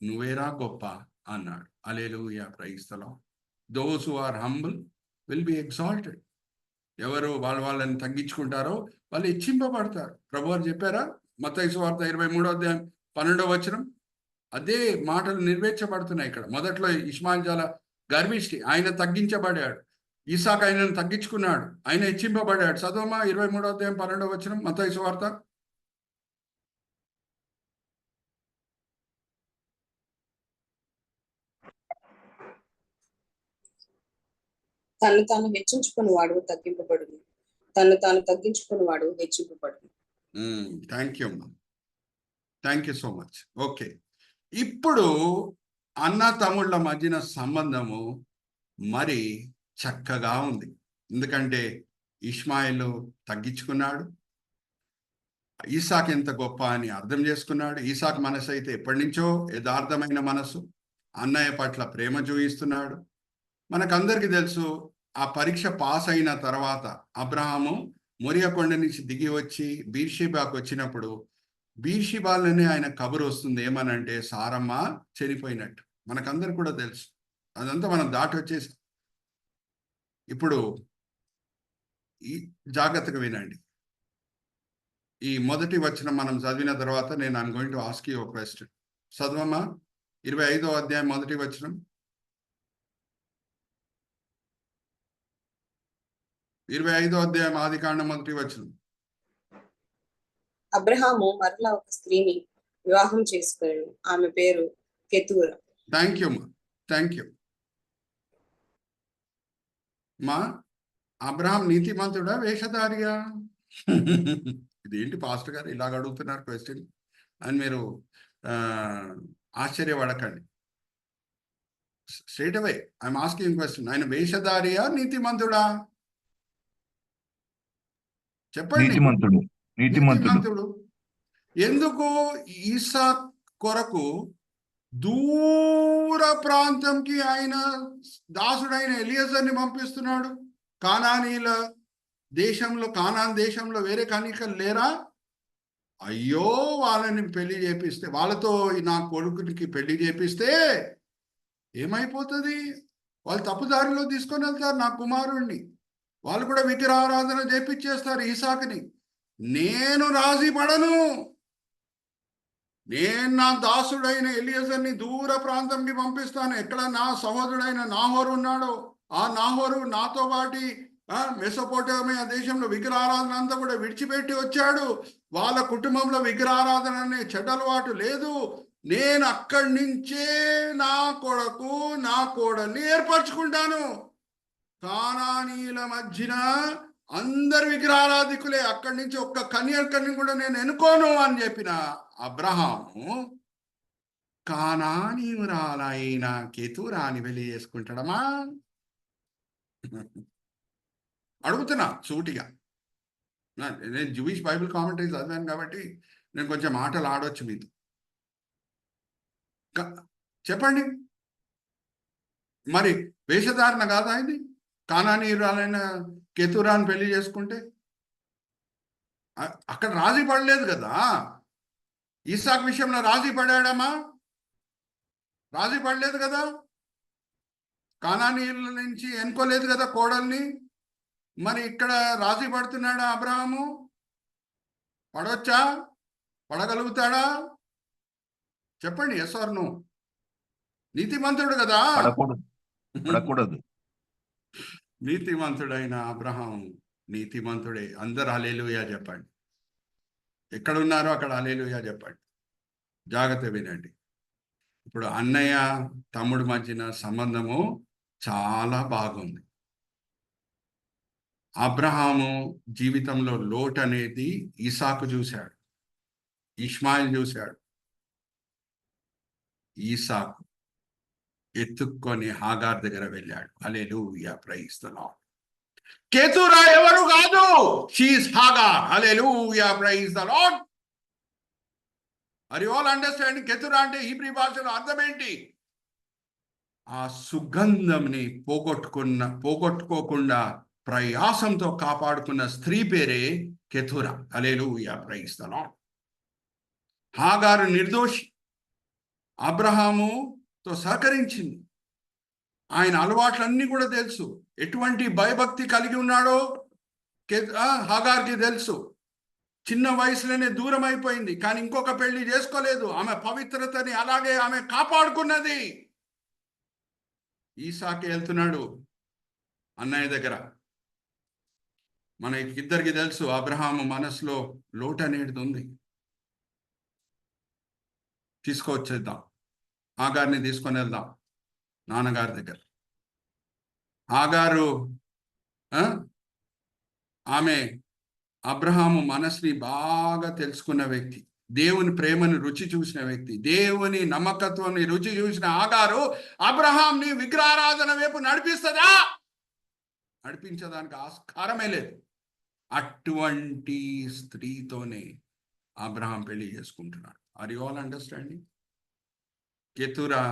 నువ్వేరా గొప్ప అన్నాడు. Hallelujah, praise the Lord. Those who are humble will be exalted. ఎవరు వాళ్ళని తగ్గించుకుంటారో వాళ్ళు హెచ్చింపబడతారు. ప్రభువారు చెప్పారా? మత్తయి సువార్త 23వ అధ్యాయం 12వ వచనం. అదే మాటలు నెరవేర్చబడుతున్నాయి ఇక్కడ. మొదట్లో ఇష్మాయిల్ చాలా గర్విష్టి, ఆయన తగ్గించబడాడు. ఈసాకు ఆయనను తగ్గించుకున్నాడు, ఆయన హెచ్చింపబడాడు. చదవమా 23వ అధ్యాయం 12వ వచనం, మత్తయి సువార్త. తను తాను హెచ్చించుకుని వాడు తగ్గింపబడును, తను తాను తగ్గించుకుని వాడు హెచ్చింపబడును. Thank you so much. Okay, ఇప్పుడు అన్న తమ్ముళ్ళ మధ్యన సంబంధము మరి చక్కగా ఉంది. ఎందుకంటే ఇష్మాయిలు తగ్గించుకున్నాడు. ఈసాకు ఎంత గొప్ప అని అర్థం చేసుకున్నాడు. ఈసాకు మనసు అయితే ఎప్పటి నుంచో యథార్థమైన మనసు, అన్నయ్య పట్ల ప్రేమ చూపిస్తున్నాడు. మనకందరికీ తెలుసు, ఆ పరీక్ష పాస్ అయిన తర్వాత అబ్రహాము మొరియా కొండ నుంచి దిగి వచ్చి బీర్షిబాకు వచ్చినప్పుడు బీర్షిబాలోనే ఆయన కబురు వస్తుంది. ఏమనంటే సారమ్మ చనిపోయినట్టు. మనకందరికి కూడా తెలుసు. అదంతా మనం దాటి వచ్చేసి ఇప్పుడు ఈ జాగ్రత్తగా వినండి. ఈ మొదటి వచనం మనం చదివిన తర్వాత నేను I'm going to ask you ఒక క్వశ్చన్. చదవమ్మా 25వ అధ్యాయం మొదటి వచనం. 25వ అధ్యాయం ఆదికాండం మొదటి వచనం. అబ్రహాము మరలా ఒక స్త్రీని వివాహం చేసుకుని ఆమె పేరు Keturah. Thank you ma'am, thank you ma'am. Abraham నీతిమంతుడా వేషధారిగా? ఇదేంటి పాస్టర్ గారు ఇలాగ అడుగుతున్నారు క్వశ్చన్ అని మీరు ఆశ్చర్యపడకండి. Straight away I'm asking question. ఆయన వేషధారియా నీతిమంతుడా? చెప్పండి. నీతిమంతుడు. నీతిమంతుడు. ఎందుకు ఈసాక్ కొరకు దూర ప్రాంతంకి ఆయన దాసుడైన ఎలియజర్ని పంపిస్తున్నాడు? కానానీల దేశంలో, కానాన్ దేశంలో వేరే కన్యకలు లేరా? అయ్యో, వాళ్ళని పెళ్లి చేపిస్తే, వాళ్ళతో నా కొడుకునికి పెళ్లి చేపిస్తే ఏమైపోతుంది? వాళ్ళు తప్పుదారిలో తీసుకొని వెళ్తారు నా కుమారుణ్ణి. వాళ్ళు కూడా విగ్రహారాధన చేపించేస్తారు ఈసాకుని. నేను రాజీ పడను. నేను నా దాసుడైన ఎలియజర్ని దూర ప్రాంతంకి పంపిస్తాను. ఎక్కడ నా సహోదరుడైన నాహోరు ఉన్నాడో ఆ నాహోరు నాతో పాటి మెసొపోటేమియా దేశంలో విగ్రహారాధన అంతా కూడా విడిచిపెట్టి వచ్చాడు. వాళ్ళ కుటుంబంలో విగ్రహారాధన అనే చెడ్డలవాటు లేదు. నేను అక్కడి నుంచే నా కొడుకు నా కోడల్ని ఏర్పరచుకుంటాను. కానానీల మధ్యన అందరు విగ్రహారాధికులే, అక్కడి నుంచి ఒక్క కన్యకని కూడా నేను ఎన్నుకోను అని చెప్పిన అబ్రహాము కానానీయురాలైన కెతూరాని పెళ్లి చేసుకుంటాడమా? అడుగుతున్నా సూటిగా. నేను జూయిష్ బైబిల్ కామెంటరీ చదివాను కాబట్టి నేను కొంచెం మాటలు ఆడవచ్చు మీతో. చెప్పండి, మరి వేషధారణ కాదా ఇది? కానానీయురాలైన కెతూరాని పెళ్లి చేసుకుంటే అక్కడ రాజీ పడలేదు కదా. ఈసాక్ విషయంలో రాజీ పడాడమ్మా? రాజీ పడలేదు కదా. కానానీయుల నుంచి ఎన్నుకోలేదు కదా కోడల్ని. మరి ఇక్కడ రాజీ పడుతున్నాడా అబ్రహాము? పడవచ్చా? పడగలుగుతాడా? చెప్పండి, ఎస్ ఆర్ నో. నీతిమంతుడు కదా. పడకూడదు. నీతిమంతుడైన అబ్రహాం నీతిమంతుడే. అందరు హల్లెలూయా చెప్పండి. ఎక్కడున్నారో అక్కడ హల్లెలూయా చెప్పండి. జాగ్రత్త వినండి. ఇప్పుడు అన్నయ్య తమ్ముడు మధ్యన సంబంధము చాలా బాగుంది. అబ్రహాము జీవితంలో లోటు అనేది ఈసాకు చూశాడు, ఇష్మాయిల్ చూశాడు. ఈసాకు ఎత్తుక్కొని హాగార్ దగ్గర వెళ్ళాడు. Hallelujah, praise the Lord. Keturah ఎవరు కాదు, she is Hagar. Hallelujah, praise the Lord. Are you all understanding? Keturah అంటే హీబ్రీ భాషలో అర్థం ఏంటి? ఆ సుగంధంని పోగొట్టుకోకుండా ప్రయాసంతో కాపాడుకున్న స్త్రీ పేరే Keturah. Hallelujah, praise the lord. హాగారు నిర్దోషి, అబ్రహాముతో సహకరించింది. ఆయన అలవాట్లన్నీ కూడా తెలుసు. ఎటువంటి భయభక్తి కలిగి ఉన్నాడో హాగార్కి తెలుసు. చిన్న వయసులోనే దూరం అయిపోయింది, కానీ ఇంకొక పెళ్లి చేసుకోలేదు. ఆమె పవిత్రతని అలాగే ఆమె కాపాడుకున్నది. ఈసాకి వెళ్తున్నాడు అన్నయ్య దగ్గర. మనకిద్దరికి తెలుసు అబ్రహాము మనసులో లోటు అనేది ఉంది. తీసుకొచ్చేద్దాం, హాగార్ని తీసుకొని వెళ్దాం నాన్నగారి దగ్గర. హాగారు ఆమె అబ్రహాము మనసుని బాగా తెలుసుకున్న వ్యక్తి, దేవుని ప్రేమని రుచి చూసిన వ్యక్తి, దేవుని నమ్మకత్వాన్ని రుచి చూసిన హాగారు అబ్రహాంని విగ్రహారాధన వైపు నడిపిస్తుందా? నడిపించడానికి ఆస్కారమే లేదు. అటువంటి స్త్రీతోనే అబ్రహాం పెళ్లి చేసుకుంటున్నాడు. Are you all understanding? Keturah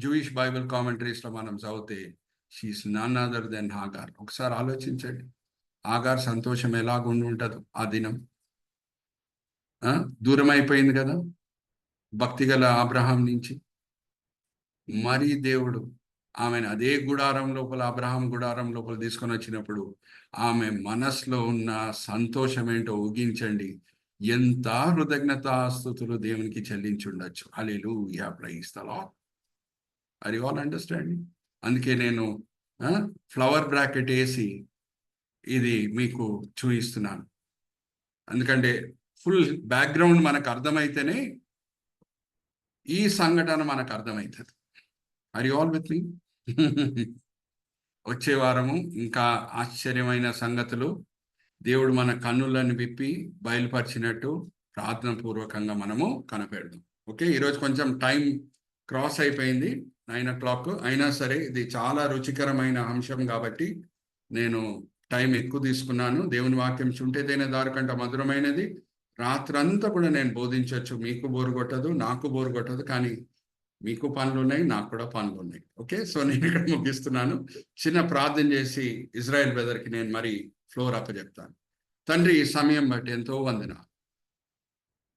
Jewish Bible commentaries లో మనం చదివితే she is none other than Hagar. ఒకసారి ఆలోచించండి, హాగార్ సంతోషం ఎలాగుండి ఉంటుందో ఆ దినం. దూరం అయిపోయింది కదా భక్తిగల అబ్రహాం నుంచి. మరి దేవుడు ఆమెను అదే గుడారం లోపల, అబ్రహాం గుడారం లోపల తీసుకొని వచ్చినప్పుడు ఆమె మనసులో ఉన్న సంతోషం ఏంటో ఊహించండి. ఎంత కృతజ్ఞతాస్తుతులు దేవునికి చెల్లించుండొచ్చు. Hallelujah, praise the Lord. Are you all understanding? అందుకే నేను ఫ్లవర్ బ్రాకెట్ వేసి ఇది మీకు చూపిస్తున్నాను. ఎందుకంటే ఫుల్ బ్యాక్గ్రౌండ్ మనకు అర్థమైతేనే ఈ సంఘటన మనకు అర్థమవుతుంది. ఆర్ యు ఆల్ విత్ మీ? వచ్చే వారము ఇంకా ఆశ్చర్యమైన సంగతులు దేవుడు మన కన్నులను విప్పి బయలుపరిచినట్టు ప్రార్థన పూర్వకంగా మనము కనపెడదాం. ఓకే, ఈరోజు కొంచెం టైం క్రాస్ అయిపోయింది, 9 o'clock. అయినా సరే ఇది చాలా రుచికరమైన అంశం కాబట్టి నేను టైం ఎక్కువ తీసుకున్నాను. దేవుని వాక్యం చుంటేదైన దారి కంటే మధురమైనది. రాత్రంతా కూడా నేను బోధించవచ్చు, మీకు బోరు కొట్టదు, నాకు బోరు కొట్టదు. కానీ మీకు పనులు ఉన్నాయి, నాకు కూడా పనులు ఉన్నాయి. ఓకే, సో నేను ఇక్కడ ముగిస్తున్నాను. చిన్న ప్రార్థన చేసి ఇజ్రాయెల్ బ్రదర్కి నేను మరి ఫ్లోర్ అప్పచెప్తాను. తండ్రి, ఈ సమయం బట్టి ఎంతో వందనాలు.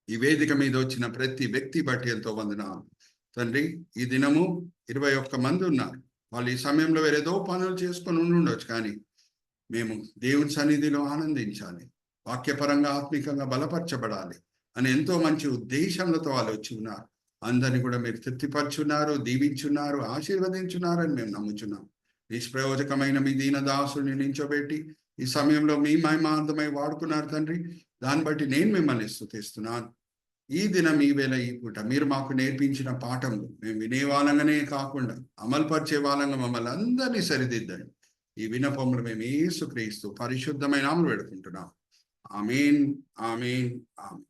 ఈ వేదిక మీద వచ్చిన ప్రతి వ్యక్తి బట్టి ఎంతో వందనాలు తండ్రి. ఈ దినము 21 మంది ఉన్నారు. వాళ్ళు ఈ సమయంలో వేరేదో పనులు చేసుకొని ఉండొచ్చు, కానీ మేము దేవుని సన్నిధిలో ఆనందించాలి, వాక్యపరంగా ఆత్మికంగా బలపరచబడాలి అని ఎంతో మంచి ఉద్దేశంలతో వాళ్ళు వచ్చి ఉన్నారు. అందరినీ కూడా మీరు తృప్తిపరచున్నారు, దీవించున్నారు, ఆశీర్వదించున్నారు అని మేము నమ్ముచున్నాం. నిష్ప్రయోజకమైన మీ దీన దాసుని నించోబెట్టి ఈ సమయంలో మీ మహిమార్థమై వాడుకున్నారు తండ్రి. దాన్ని బట్టి నేను మిమ్మల్ని స్తుతిస్తున్నాను. ఈ దినం, ఈ వేళ, ఈ పూట మీరు మాకు నేర్పించిన పాఠంలో మేము వినే వాళ్ళంగానే కాకుండా అమలుపరిచే వాళ్ళంగా మమ్మల్ని అందరినీ సరిదిద్దండి. ఈ వినపములు మేము యేసుక్రీస్తు పరిశుద్ధమైన నామములో వేడుకుంటున్నాం. ఆమేన్, ఆమేన్, ఆమేన్.